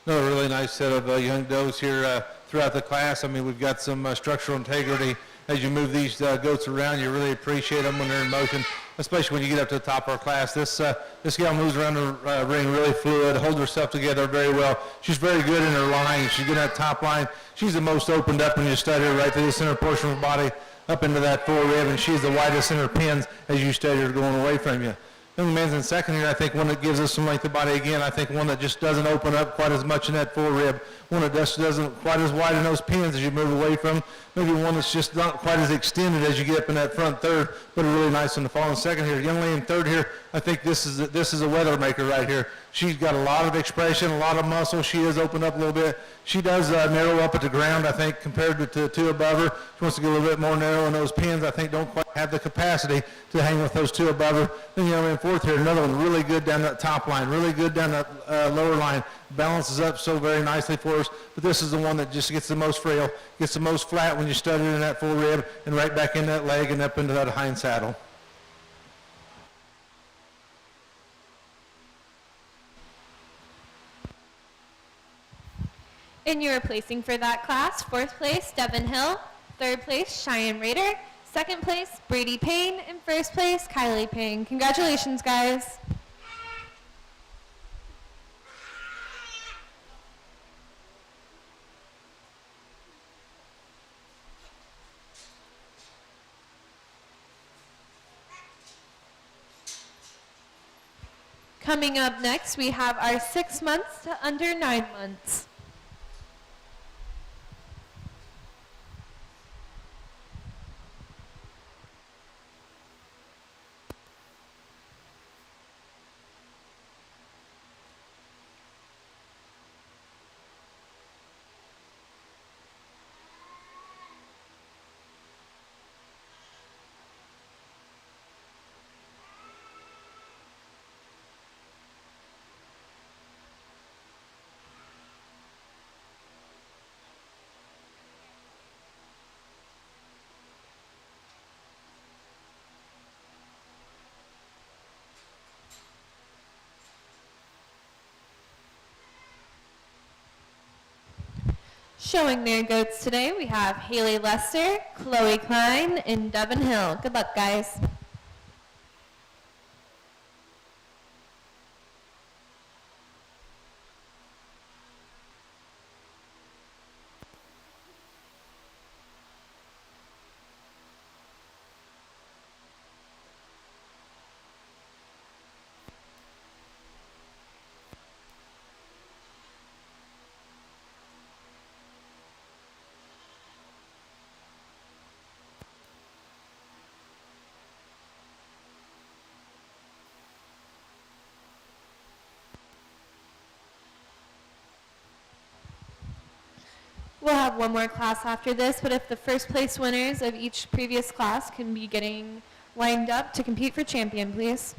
Another really nice set of young does here throughout the class. I mean, we've got some structural integrity. As you move these goats around, you really appreciate them when they're in motion, especially when you get up to the top of our class. This gal moves around the ring really fluid, holds herself together very well. She's very good in her line. She's good at top line. She's the most opened up when you study her right through the center portion of her body up into that forearm, and she's the widest in her pins as you study her going away from you. Young man's in second here, I think one that gives us some length of body again. I think one that just doesn't open up quite as much in that forerib. One that just doesn't quite as wide in those pins as you move away from. Maybe one that's just not quite as extended as you get up in that front third, but a really nice one to fall in second here. Young lady in third here, I think this is a weather maker right here. She's got a lot of expression, a lot of muscle. She is opened up a little bit. She does narrow up at the ground, I think, compared to the two above her. She wants to get a little bit more narrow, and those pins, I think, don't quite have the capacity to hang with those two above her. Then you know, in fourth here, another one really good down that top line, really good down that lower line. Balances up so very nicely for us, but this is the one that just gets the most frail, gets the most flat when you study it in that full rib and right back in that leg and up into that hind saddle. And you're placing for that class, fourth place, Devin Hill, third place, Cheyenne Rader, second place, Brady Payne, and first place, Kylie Payne. Congratulations, guys. Coming up next, we have our 6 months to under 9 months. Showing their goats today, we have Haley Lester, Chloe Klein, and Devin Hill. Good luck, guys. We'll have one more class after this, but if the first place winners of each previous class can be getting lined up to compete for champion, please.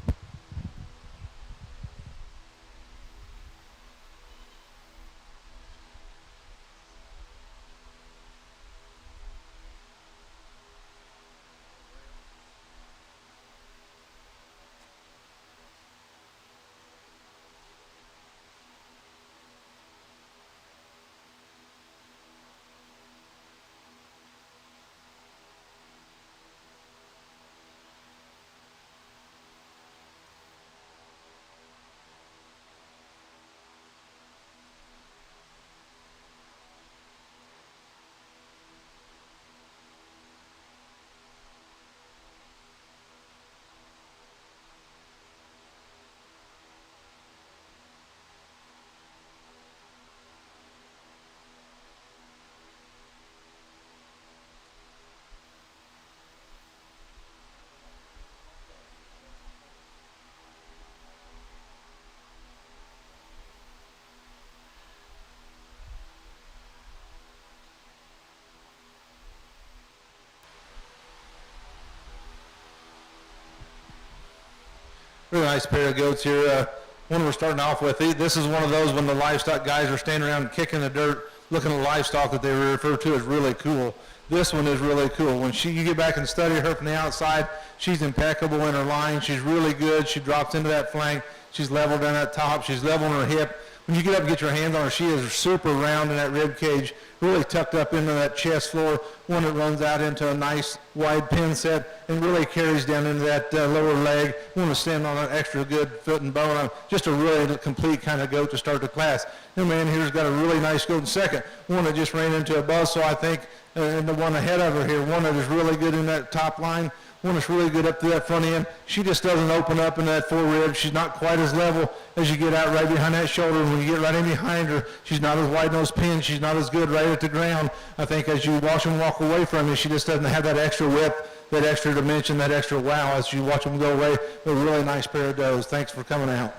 Really nice pair of goats here. One we're starting off with. This is one of those when the livestock guys are standing around kicking the dirt, looking at livestock that they refer to as really cool. This one is really cool. When you get back and study her from the outside, she's impeccable in her line. She's really good. She drops into that flank. She's level down that top. She's level in her hip. when you get up and get your hands on her, she is super round in that rib cage, really tucked up into that chest floor, one that runs out into a nice wide pin set and really carries down into that lower leg. One to stand on an extra good foot and bone. Just a really complete kind of goat to start the class. And man here's got a really nice goat in second. One that just ran into a buzzsaw, I think, and the one ahead of her here. One that is really good in that top line. One that's really good up to that front end. She just doesn't open up in that fore rib. She's not quite as level as you get out right behind that shoulder. When you get right in behind her, she's not as wide nose pinned. She's not as good right at the ground. I think as you watch them walk away from you, she just doesn't have that extra width, that extra dimension, that extra wow as you watch them go away. They're a really nice pair of does. Thanks for coming out.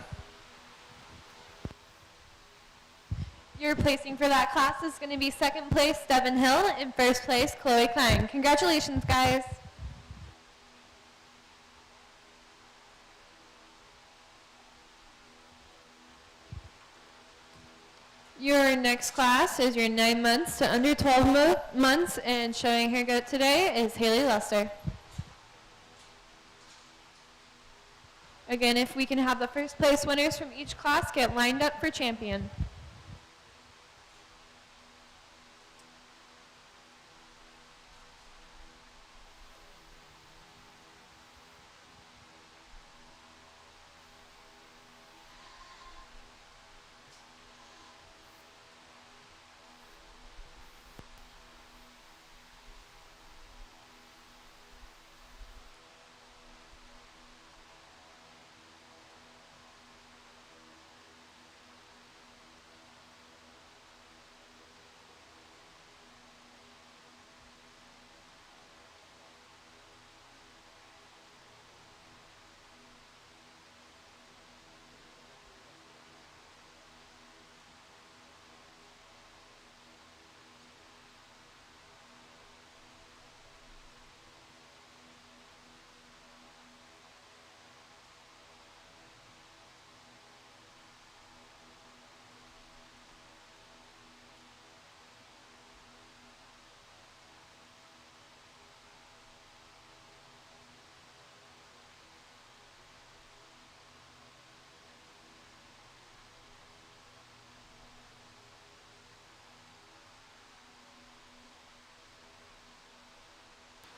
Your placing for that class is going to be second place, Devin Hill, and first place, Chloe Klein. Congratulations, guys. Your next class is your 9 months to under 12 months, and showing her goat today is Haley Lester. Again, if we can have the first place winners from each class get lined up for champion.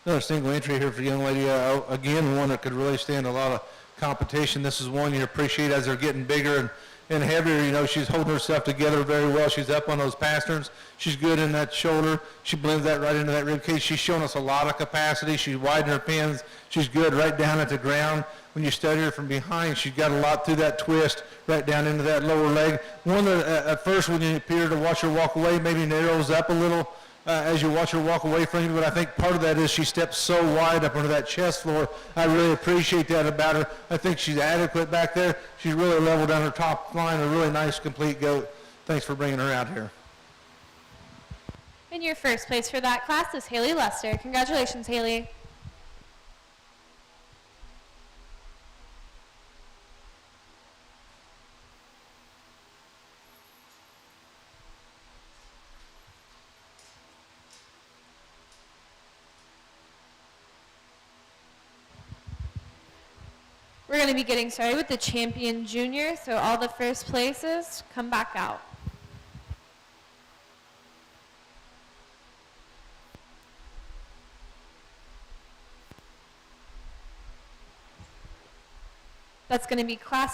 Another single entry here for the young lady. Again, one that could really stand a lot of competition. This is one you appreciate as they're getting bigger and heavier. You know, she's holding herself together very well. She's up on those pasterns. She's good in that shoulder. She blends that right into that rib cage. She's showing us a lot of capacity. She's wide in her pins. She's good right down at the ground. When you study her from behind, she's got a lot through that twist right down into that lower leg. One that at first when you appear to watch her walk away maybe narrows up a little as you watch her walk away from you, but I think part of that is she steps so wide up under that chest floor. I really appreciate that about her. I think she's adequate back there. She's really leveled down her top line, a really nice, complete goat. Thanks for bringing her out here. And your first place for that class is Haley Lester. Congratulations, Haley. We're going to be getting started with the champion junior, so all the first places come back out. That's going to be class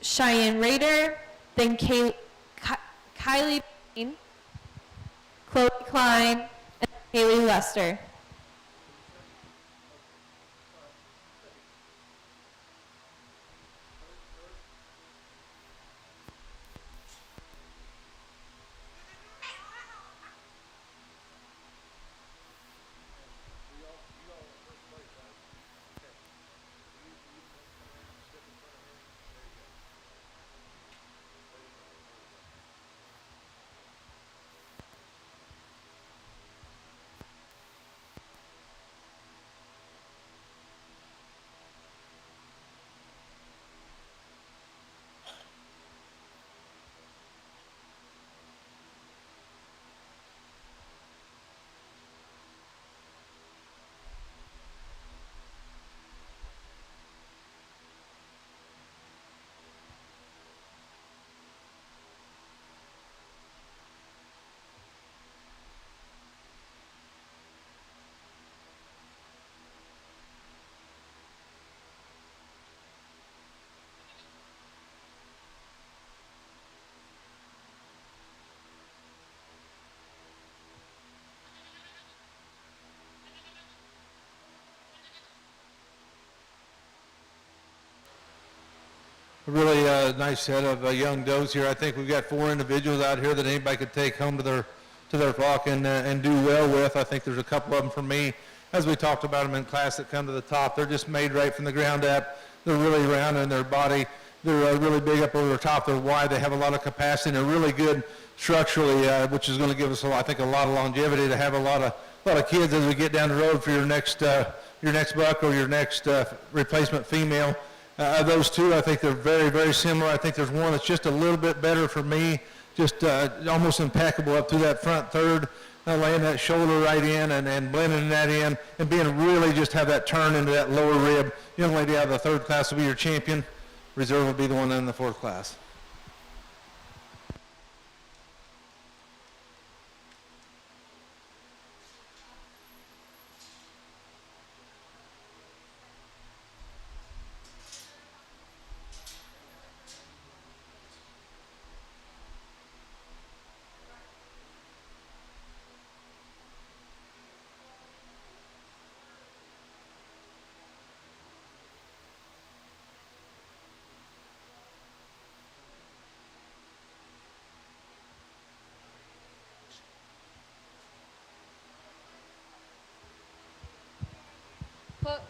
Cheyenne Rader, then Kylie Payne, Chloe Klein, and Haley Lester. a really nice set of young does here. I think we've got 4 individuals out here that anybody could take home to their flock and do well with. I think there's a couple of them for me, as we talked about them in class, that come to the top. They're just made right from the ground up. They're really round in their body. They're really big up over the top. They're wide. They have a lot of capacity. And they're really good structurally, which is going to give us, I think, a lot of longevity to have a lot of kids as we get down the road for your next buck or your next replacement female. Those two, I think they're very, very similar. I think there's one that's just a little bit better for me, just almost impeccable up through that front third, laying that shoulder right in and blending that in and being really just have that turn into that lower rib. Young lady out of the 3rd class will be your champion. Reserve will be the one in the 4th class.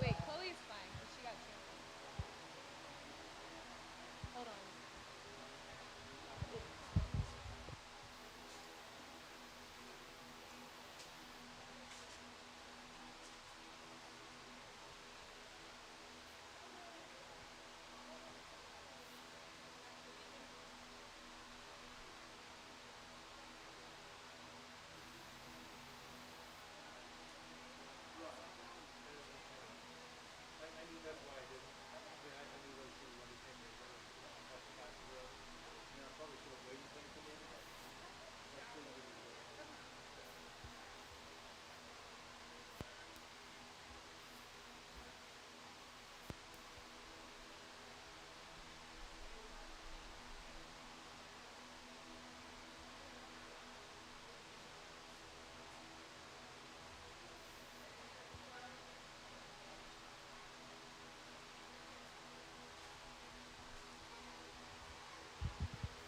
Wait, Chloe's fine, 'cause she got two. Hold on.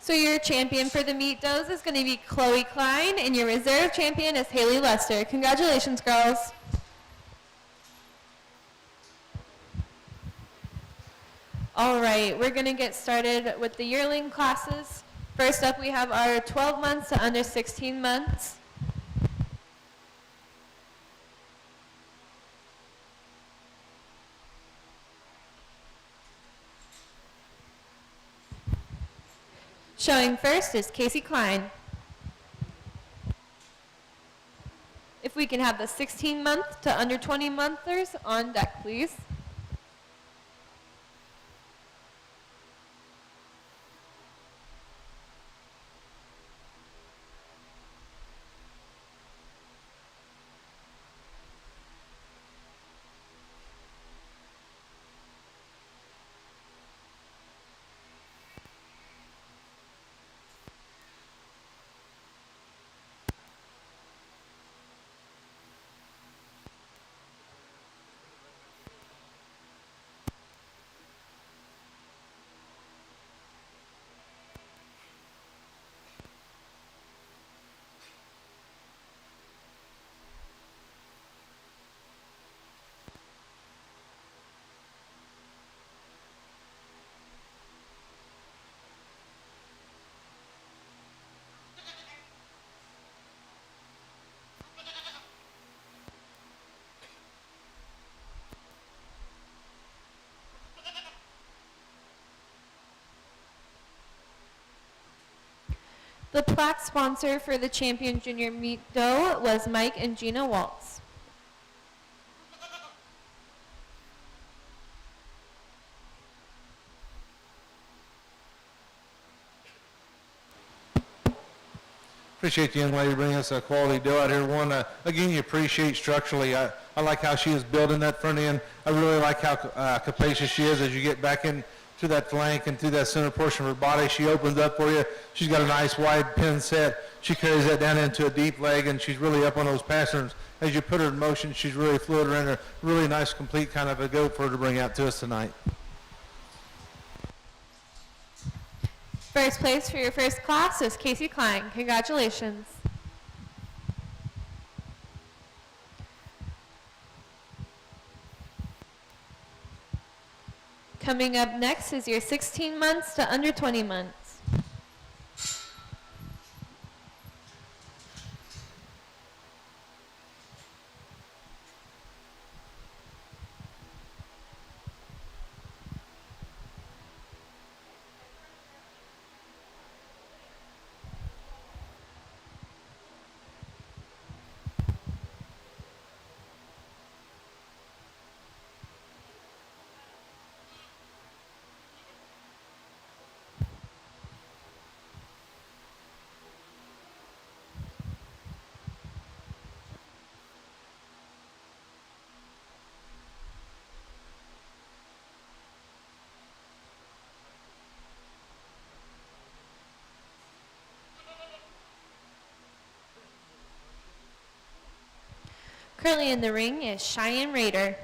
So your champion for the meet does is going to be Chloe Klein, and your reserve champion is Haley Lester. Congratulations, girls. All right, we're going to get started with the yearling classes. First up, we have our 12 months to under 16 months. Showing first is Casey Klein. If we can have the 16-month to under 20-monthers on deck, please. The plaque sponsor for the Champion Junior Meet Doe was Mike and Gina Waltz. Appreciate the young lady bringing us a quality doe out here. One, again, you appreciate structurally. I like how she is building that front end. I really like how capacious she is as you get back in to that flank and through that center portion of her body. She opens up for you. She's got a nice wide pin set. She carries that down into a deep leg, and she's really up on those patterns. As you put her in motion, she's really fluid around her. Really nice, complete kind of a goat for her to bring out to us tonight. First place for your first class is Casey Klein. Congratulations. Coming up next is your 16 months to under 20 months. Currently in the ring is Cheyenne Raider.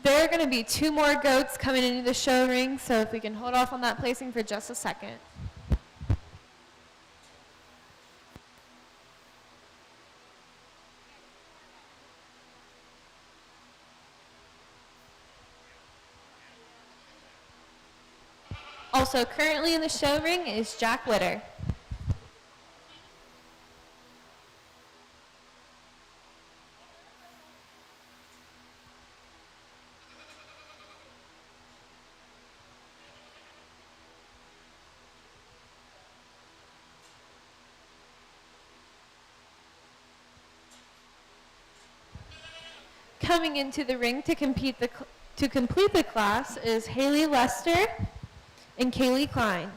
There are going to be 2 more goats coming into the show ring, so if we can hold off on that placing for just a second. Also currently in the show ring is Jack Witter. Coming into the ring to complete the class is Haley Lester and Kaylee Klein.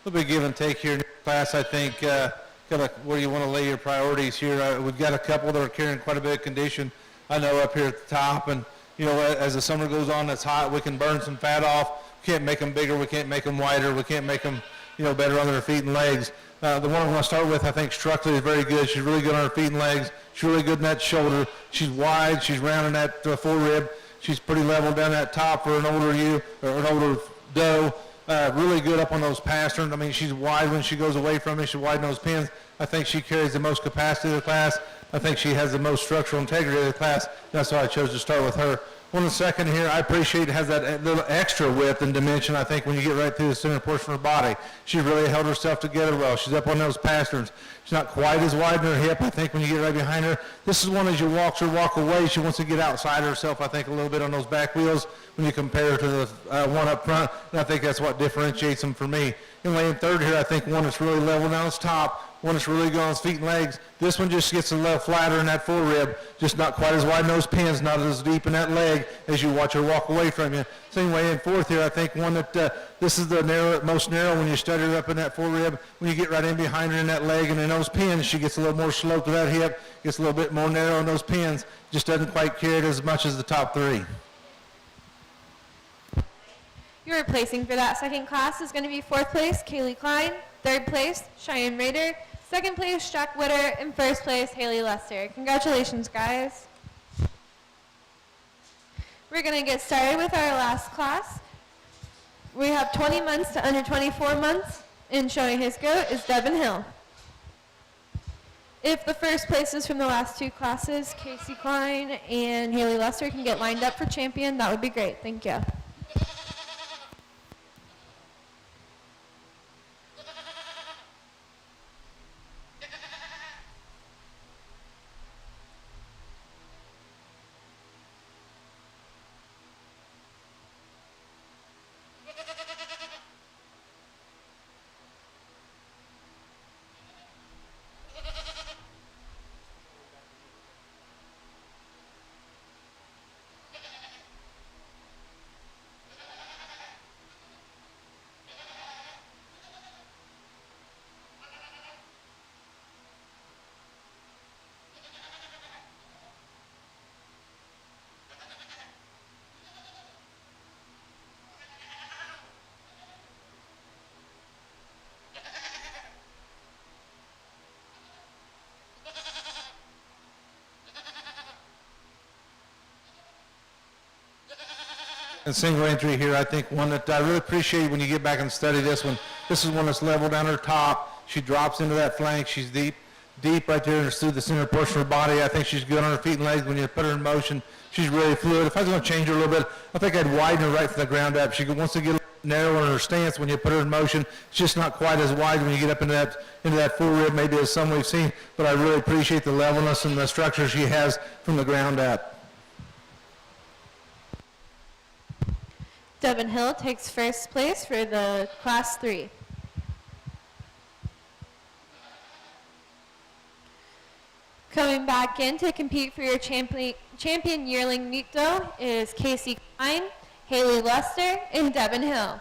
little bit give and take here in your class. I think kind of where you want to lay your priorities here. We've got a couple that are carrying quite a bit of condition. I know up here at the top, and you know, as the summer goes on, it's hot. We can burn some fat off. We can't make them bigger. We can't make them wider. We can't make them, you know, better on their feet and legs. The one I'm going to start with, I think structurally is very good. She's really good on her feet and legs. She's really good in that shoulder. She's wide. She's round in that forerib. She's pretty level down that top for an older an older doe. Really good up on those pasterns. I mean, she's wide when she goes away from me. She's wide in those pins. I think she carries the most capacity of the class. I think she has the most structural integrity of the class. That's why I chose to start with her. One second here, I appreciate it has that little extra width and dimension, I think, when you get right through the center portion of her body. She really held herself together well. She's up on those pasterns. She's not quite as wide in her hip, I think, when you get right behind her. This is one as you watch her walk away, she wants to get outside herself, I think, a little bit on those back wheels when you compare her to the one up front, and I think that's what differentiates them for me. And laying third here, I think one that's really level down its top, one that's really good on its feet and legs. This one just gets a little flatter in that forerib, just not quite as wide in those pins, not as deep in that leg as you watch her walk away from you. Same way in fourth here, I think one that, this is the most narrow when you study her up in that forerib. When you get right in behind her in that leg and in those pins, she gets a little more slope to that hip, gets a little bit more narrow in those pins, just doesn't quite carry it as much as the top three. Your replacing for that second class is going to be fourth place, Kaylee Klein, third place, Cheyenne Rader, second place, Jack Witter, and first place, Haley Lester. Congratulations, guys. We're going to get started with our last class. We have 20 months to under 24 months, and showing his goat is Devin Hill. If the first places from the last two classes, Casey Klein and Haley Lester, can get lined up for champion, that would be great. Thank you. And single entry here, I think one that I really appreciate when you get back and study this one. This is one that's level down her top. She drops into that flank. She's deep right there through the center portion of her body. I think she's good on her feet and legs. When you put her in motion, she's really fluid. If I was going to change her a little bit, I think I'd widen her right from the ground up. She wants to get narrow in her stance when you put her in motion. It's just not quite as wide when you get up into that forerib, maybe as some we've seen. But I really appreciate the levelness and the structure she has from the ground up. Devin Hill takes first place for the Class 3. Coming back in to compete for your champion yearling meet doe is Casey Klein, Haley Lester, and Devin Hill.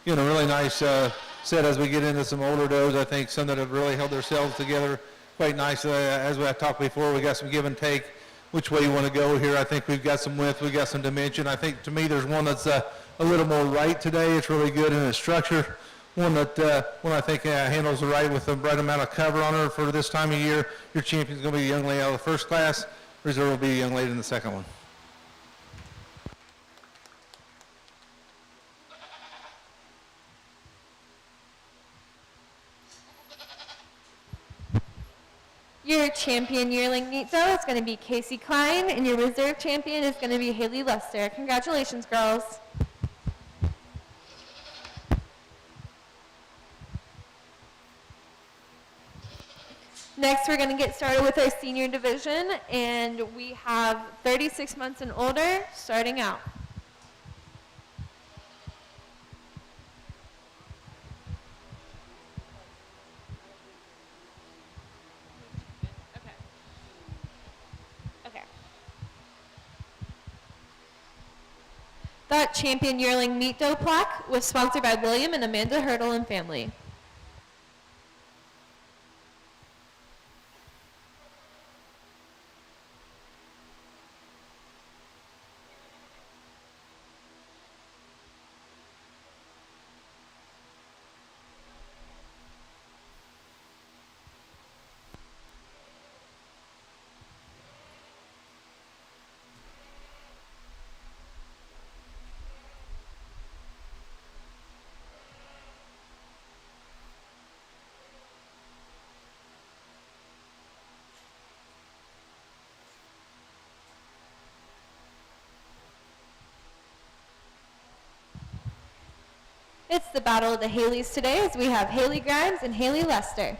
Really nice set as we get into some older does. I think some that have really held themselves together quite nicely. As I talked before, we got some give and take. Which way you want to go here? I think we've got some width, we've got some dimension. I think to me there's one that's a little more right today. It's really good in its structure. One I think handles the right with the right amount of cover on her for this time of year. Your champion's going to be the young lady out of the first class. Reserve will be the young lady in the second one. Your champion yearling meet though is going to be Casey Klein, and your reserve champion is going to be Haley Lester. Congratulations, girls. Next, we're going to get started with our senior division, and we have 36 months and older starting out. That champion yearling meet dough plaque was sponsored by William and Amanda Hurdle and family. It's the battle of the Haleys today as we have Haley Grimes and Haley Lester.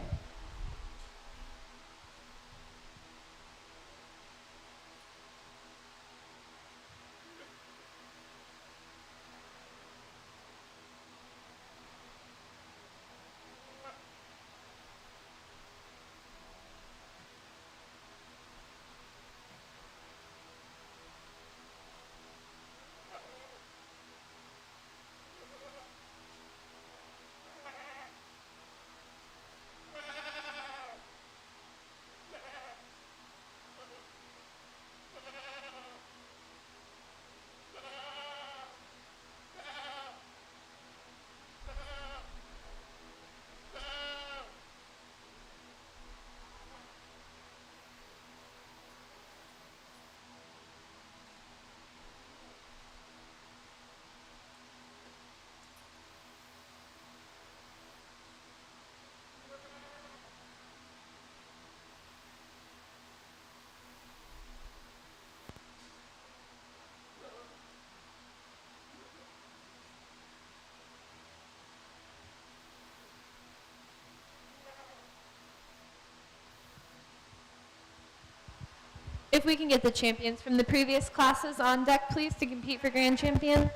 If we can get the champions from the previous classes on deck, please, to compete for grand champion.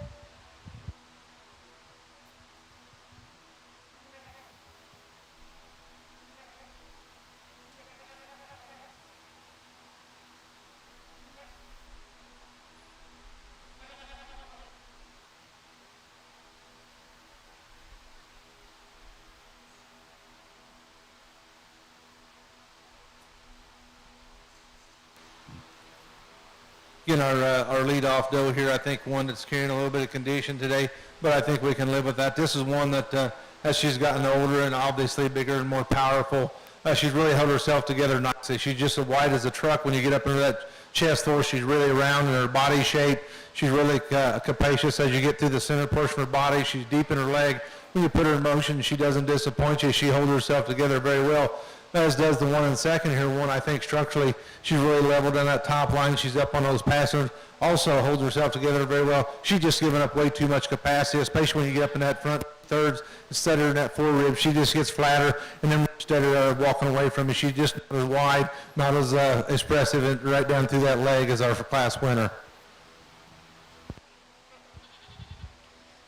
Again, our leadoff doe here, I think one that's carrying a little bit of condition today, but I think we can live with that. This is one that, as she's gotten older and obviously bigger and more powerful, she's really held herself together nicely. She's just as wide as a truck when you get up into that chest door. She's really round in her body shape. She's really capacious as you get through the center portion of her body. She's deep in her leg. When you put her in motion, she doesn't disappoint you. She holds herself together very well, as does the one in second here. One, I think structurally, she's really leveled on that top line. She's up on those passers. Also holds herself together very well. She's just giving up way too much capacity, especially when you get up in that front thirds. Instead of that forerib, she just gets flatter, and then instead of walking away from it, she's just not as wide, not as expressive, and right down through that leg as our class winner.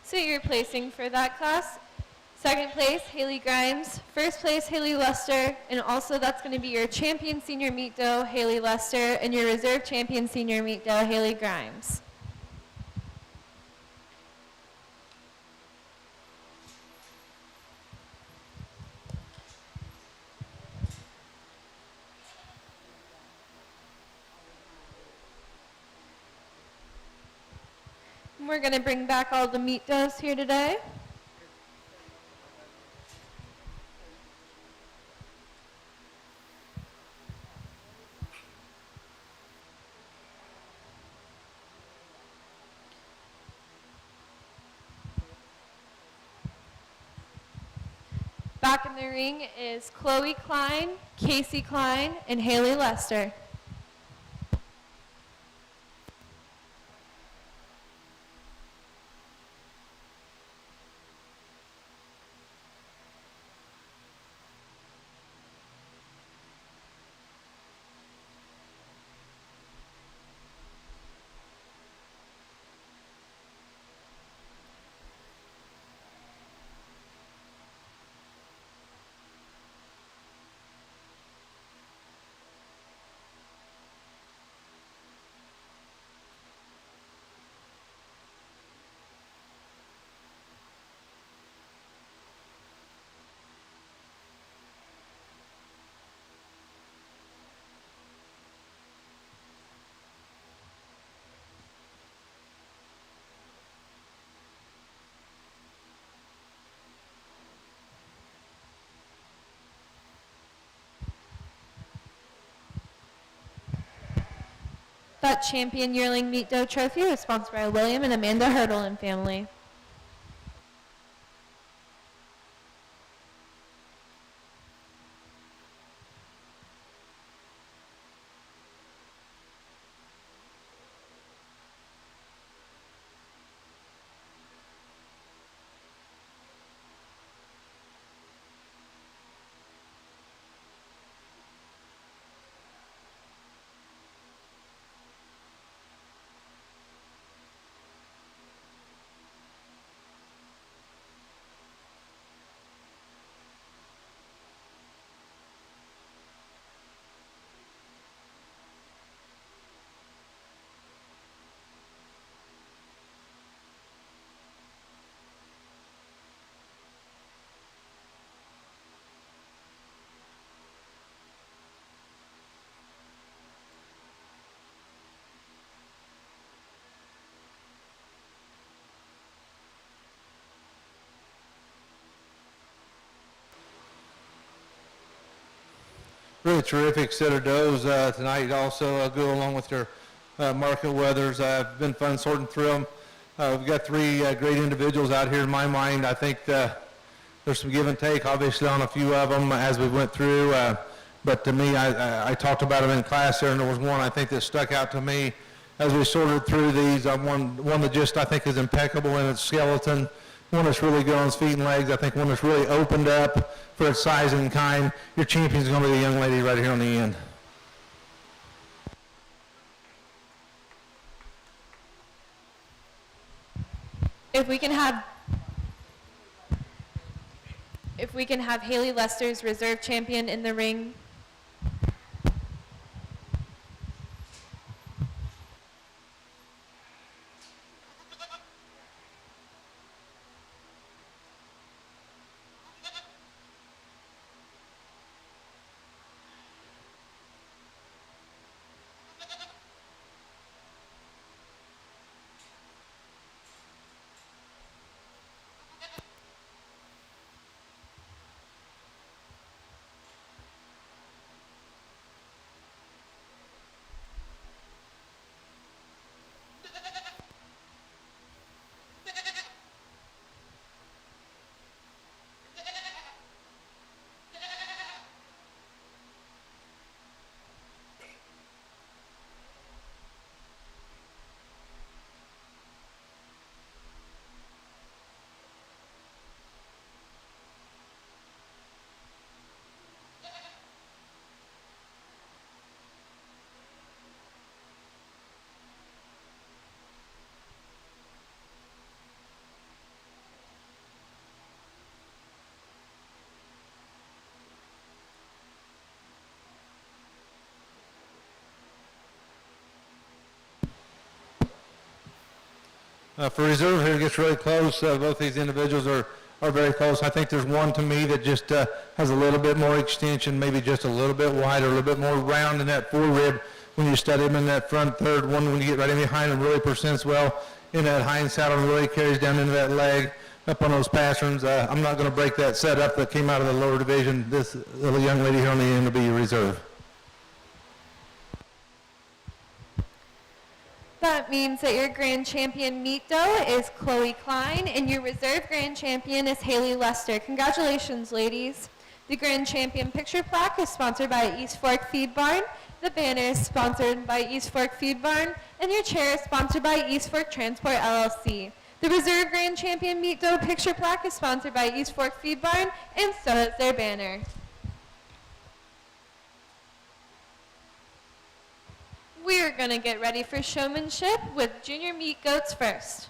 So you're placing for that class. Second place, Haley Grimes. First place, Haley Lester. And also that's going to be your champion senior meet doe, Haley Lester, and your reserve champion senior meet doe, Haley Grimes. We're going to bring back all the meat doughs here today. Back in the ring is Chloe Klein, Casey Klein, and Haley Lester. That champion yearling meat dough trophy was sponsored by William and Amanda Hurdle and family. Really terrific set of doughs tonight. Also go along with your market weathers. Been fun sorting through them. We've got three great individuals out here in my mind. I think there's some give and take, obviously, on a few of them as we went through. But to me, I talked about them in class there, and there was one I think that stuck out to me as we sorted through these. One that just I think is impeccable in its skeleton. One that's really good on its feet and legs. I think one that's really opened up for its size and kind. Your champion's going to be the young lady right here on the end. If we can have Haley Lester's reserve champion in the ring. For reserve here, it gets really close. Both these individuals are very close. I think there's one to me that just has a little bit more extension, maybe just a little bit wider, a little bit more round in that forerib when you study him in that front third. One when you get right in behind him really presents well in that hind saddle and really carries down into that leg, up on those pasterns. I'm not going to break that setup that came out of the lower division. This little young lady here on the end will be your reserve. That means that your grand champion meet doe is Chloe Klein, and your reserve grand champion is Haley Lester. Congratulations, ladies. The grand champion picture plaque is sponsored by East Fork Feed Barn. The banner is sponsored by East Fork Feed Barn, and your chair is sponsored by East Fork Transport LLC. The reserve grand champion meet doe picture plaque is sponsored by East Fork Feed Barn, and so is their banner. We're going to get ready for showmanship with junior meat goats first.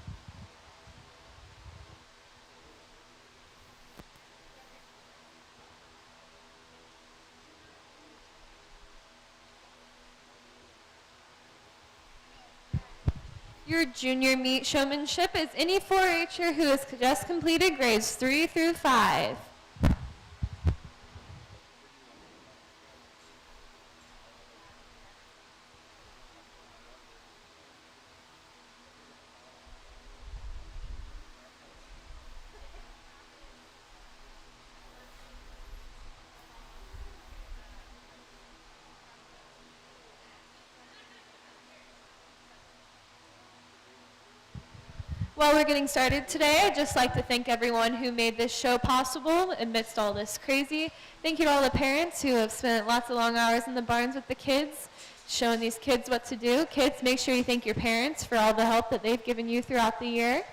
Your junior meat showmanship is any 4-H'er who has just completed grades 3 through 5. While we're getting started today, I'd just like to thank everyone who made this show possible amidst all this crazy. Thank you to all the parents who have spent lots of long hours in the barns with the kids, showing these kids what to do. Kids, make sure you thank your parents for all the help that they've given you throughout the year.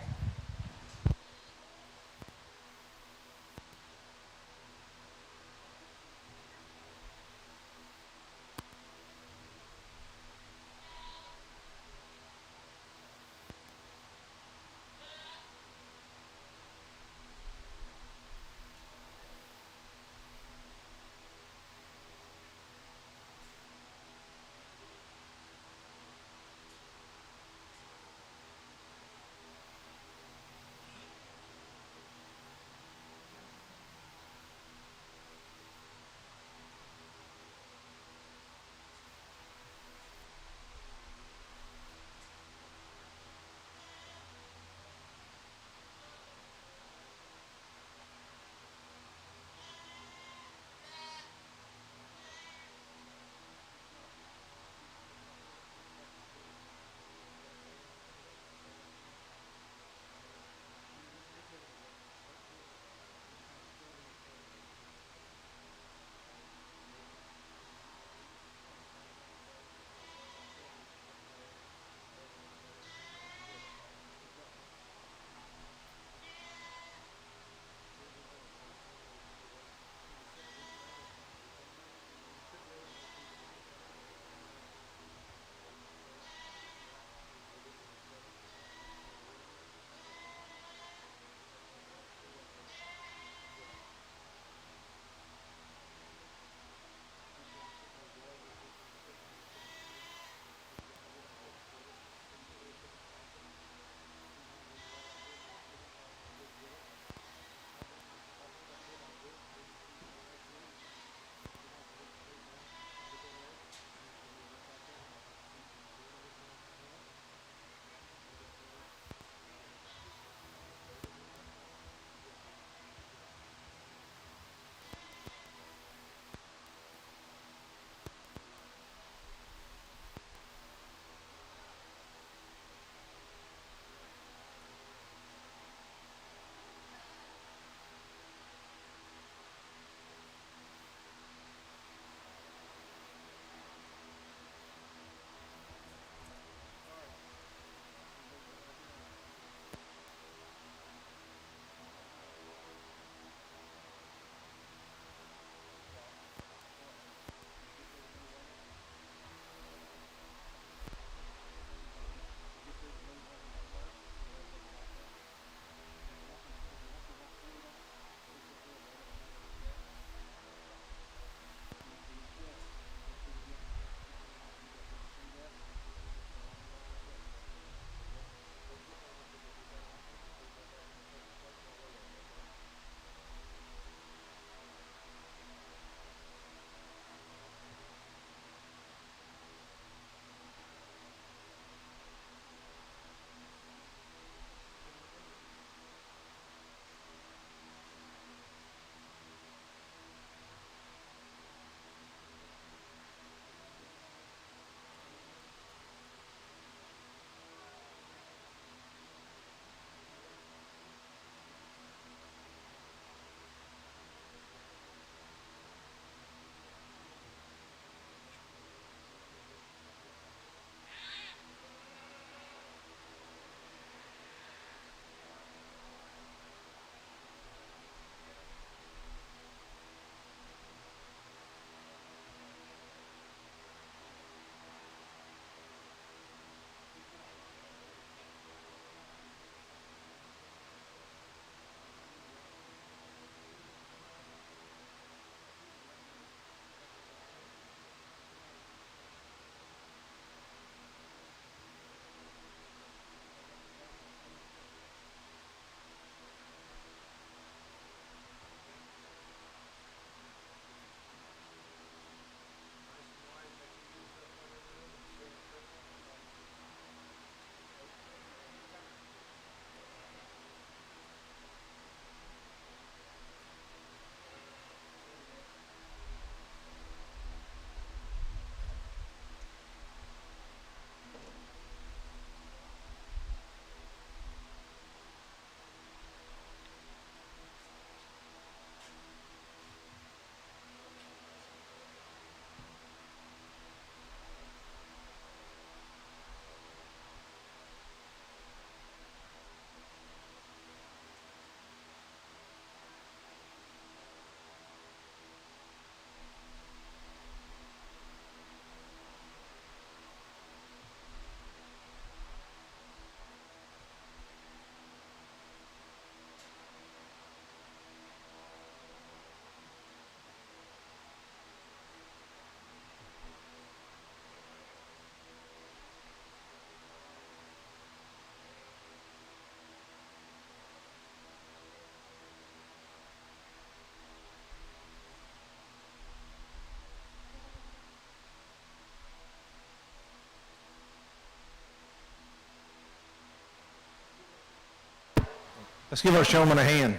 Let's give our showman a hand.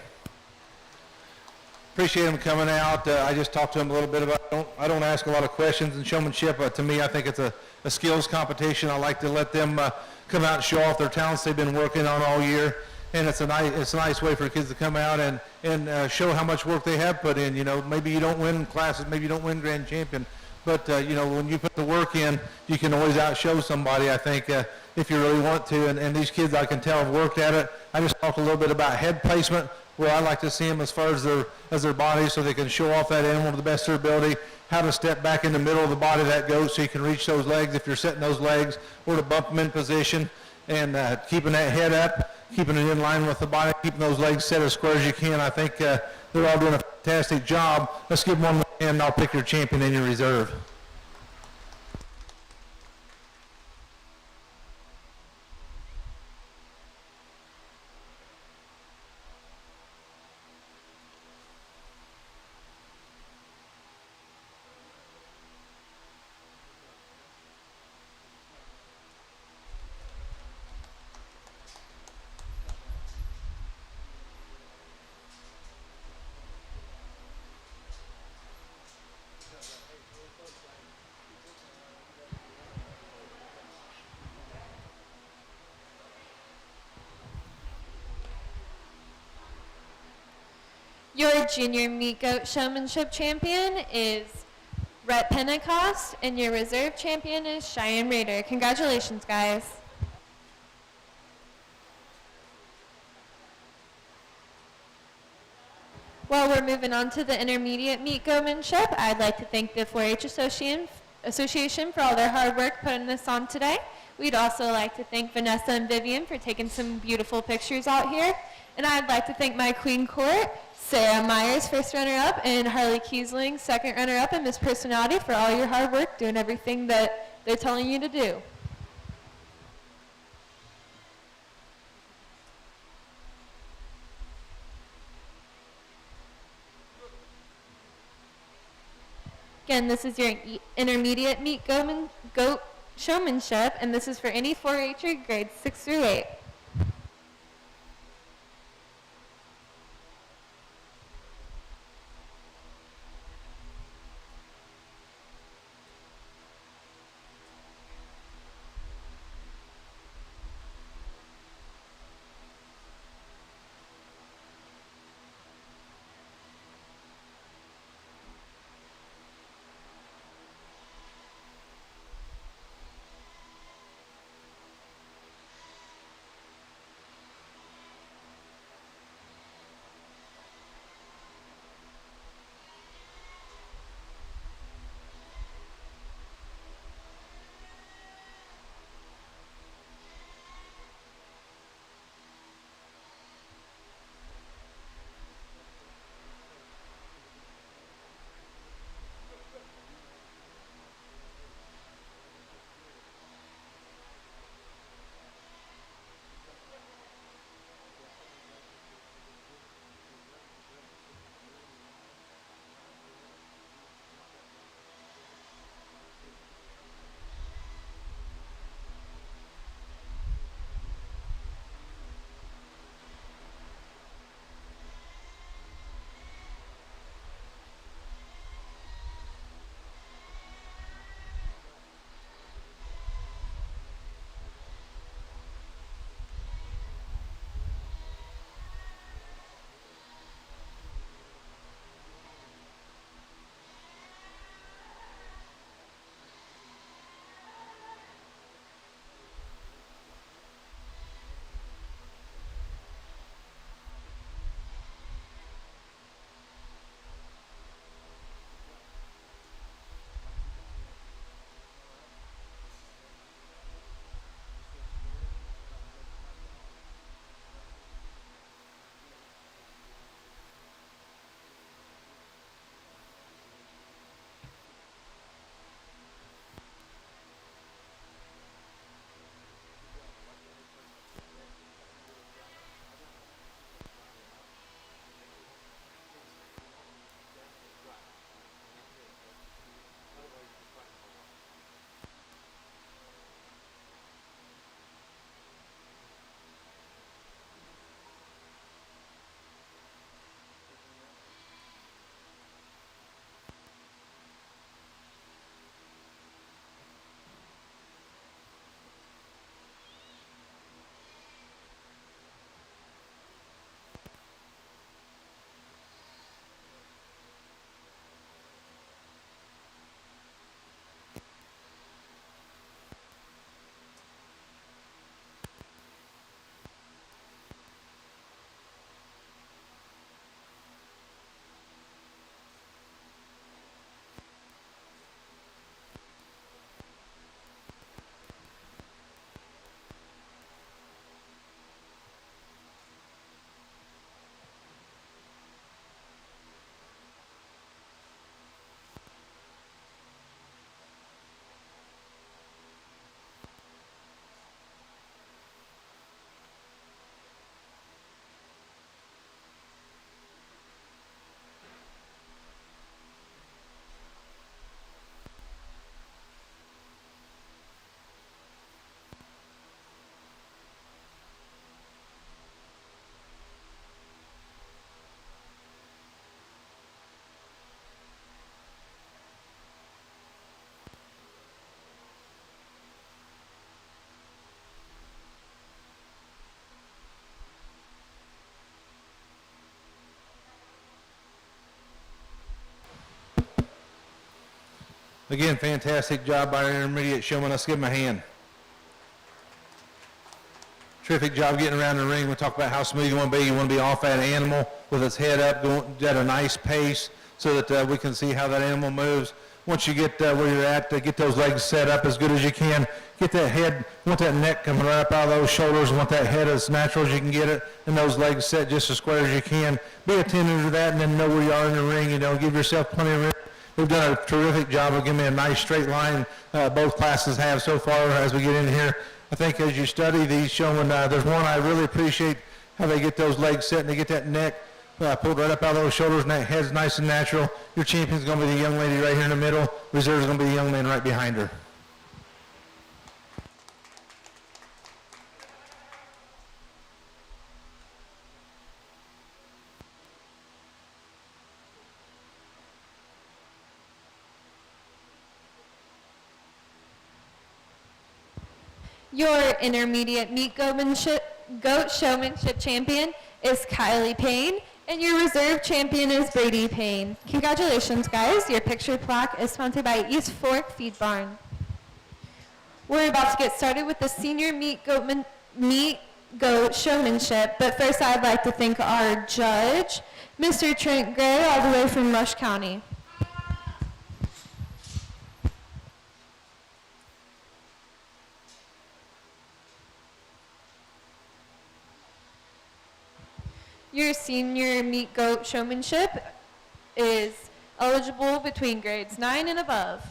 Appreciate him coming out. I just talked to him a little bit about, I don't ask a lot of questions in showmanship. To me, I think it's a skills competition. I like to let them come out and show off their talents they've been working on all year. And it's a nice way for kids to come out and show how much work they have put in. You know, maybe you don't win classes, maybe you don't win grand champion, but you know, when you put the work in, you can always outshow somebody, I think, if you really want to. And these kids, I can tell, have worked at it. I just talked a little bit about head placement, where I like to see them as far as their body, so they can show off that animal to the best of their ability, how to step back in the middle of the body of that goat so you can reach those legs if you're setting those legs, or to bump them in position, and keeping that head up, keeping it in line with the body, keeping those legs set as square as you can. I think they're all doing a fantastic job. Let's give one more hand, and I'll pick your champion in your reserve. Your junior meat goat showmanship champion is Rhett Pentecost, and your reserve champion is Cheyenne Raider. Congratulations, guys. While we're moving on to the intermediate meat goatmanship, I'd like to thank the 4-H Association for all their hard work putting this on today. We'd also like to thank Vanessa and Vivian for taking some beautiful pictures out here. And I'd like to thank my Queen Court, Sarah Myers, first runner-up, and Harley Kiesling, second runner-up, and Miss Personality for all your hard work doing everything that they're telling you to do. Again, this is your intermediate meat goat showmanship, and this is for any 4-H'er grades 6 through 8. Again, fantastic job by our intermediate showman. Let's give him a hand. Terrific job getting around the ring. We talk about how smooth you want to be. You want to be off that animal with its head up, going at a nice pace so that we can see how that animal moves. Once you get where you're at, get those legs set up as good as you can. Get that head, want that neck coming right up out of those shoulders. Want that head as natural as you can get it, and those legs set just as square as you can. Be attentive to that, and then know where you are in the ring. You know, give yourself plenty of room. We've done a terrific job of giving me a nice straight line. Both classes have so far as we get in here. I think as you study these showing, there's one I really appreciate how they get those legs set and they get that neck pulled right up out of those shoulders and that head's nice and natural. Your champion's going to be the young lady right here in the middle. Reserve's going to be the young man right behind her. Your intermediate meat goat showmanship champion is Kylie Payne, and your reserve champion is Brady Payne. Congratulations, guys. Your picture plaque is sponsored by East Fork Feed Barn. We're about to get started with the senior meat goat showmanship, but first I'd like to thank our judge, Mr. Trent Gray, all the way from Rush County. Your senior meat goat showmanship is eligible between grades 9 and above.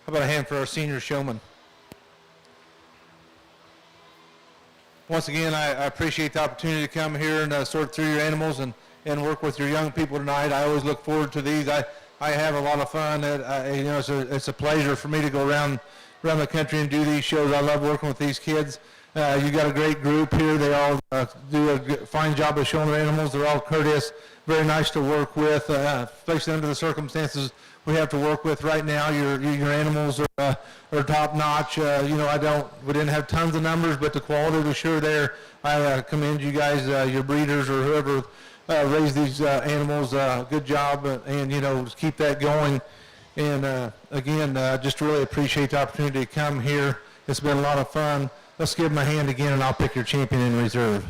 How about a hand for our senior showman? Once again, I appreciate the opportunity to come here and sort through your animals and work with your young people tonight. I always look forward to these. I have a lot of fun. It's a pleasure for me to go around the country and do these shows. I love working with these kids. You got a great group here. They all do a fine job of showing their animals. They're all courteous, very nice to work with, especially under the circumstances we have to work with right now. Your animals are top notch. We didn't have tons of numbers, but the quality was sure there. I commend you guys, your breeders or whoever raised these animals. Good job, and just keep that going. And again, just really appreciate the opportunity to come here. It's been a lot of fun. Let's give them a hand again, and I'll pick your champion in reserve.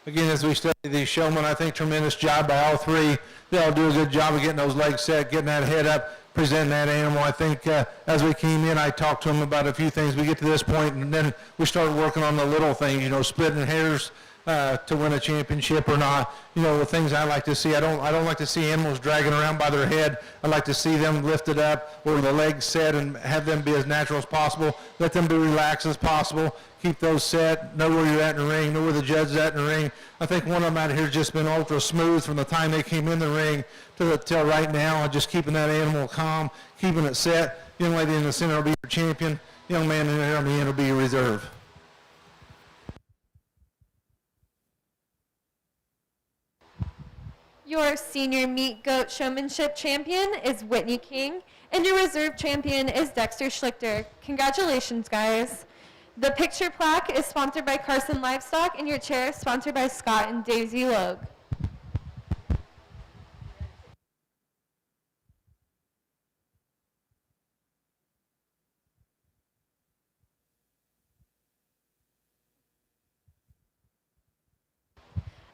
Again, as we study these showmen, I think tremendous job by all three. They all do a good job of getting those legs set, getting that head up, presenting that animal. I think as we came in, I talked to them about a few things. We get to this point, and then we start working on the little things, splitting hairs to win a championship or not. The things I like to see. I don't like to see animals dragging around by their head. I like to see them lifted up or the legs set and have them be as natural as possible. Let them be relaxed as possible. Keep those set, know where you're at in the ring, know where the judge is at in the ring. I think one of them out here has just been ultra smooth from the time they came in the ring till right now, just keeping that animal calm, keeping it set. Young lady in the center will be your champion. Young man in there on the end will be your reserve. Your senior meat goat showmanship champion is Whitney King, and your reserve champion is Dexter Schlichter. Congratulations, guys. The picture plaque is sponsored by Carson Livestock, and your chair is sponsored by Scott and Daisy Logue.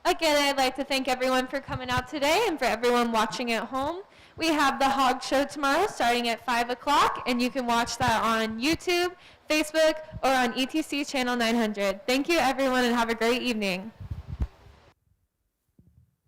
Again, I'd like to thank everyone for coming out today and for everyone watching at home. We have the Hog Show tomorrow starting at 5 o'clock, and you can watch that on YouTube, Facebook, or on ETC Channel 900. Thank you, everyone, and have a great evening.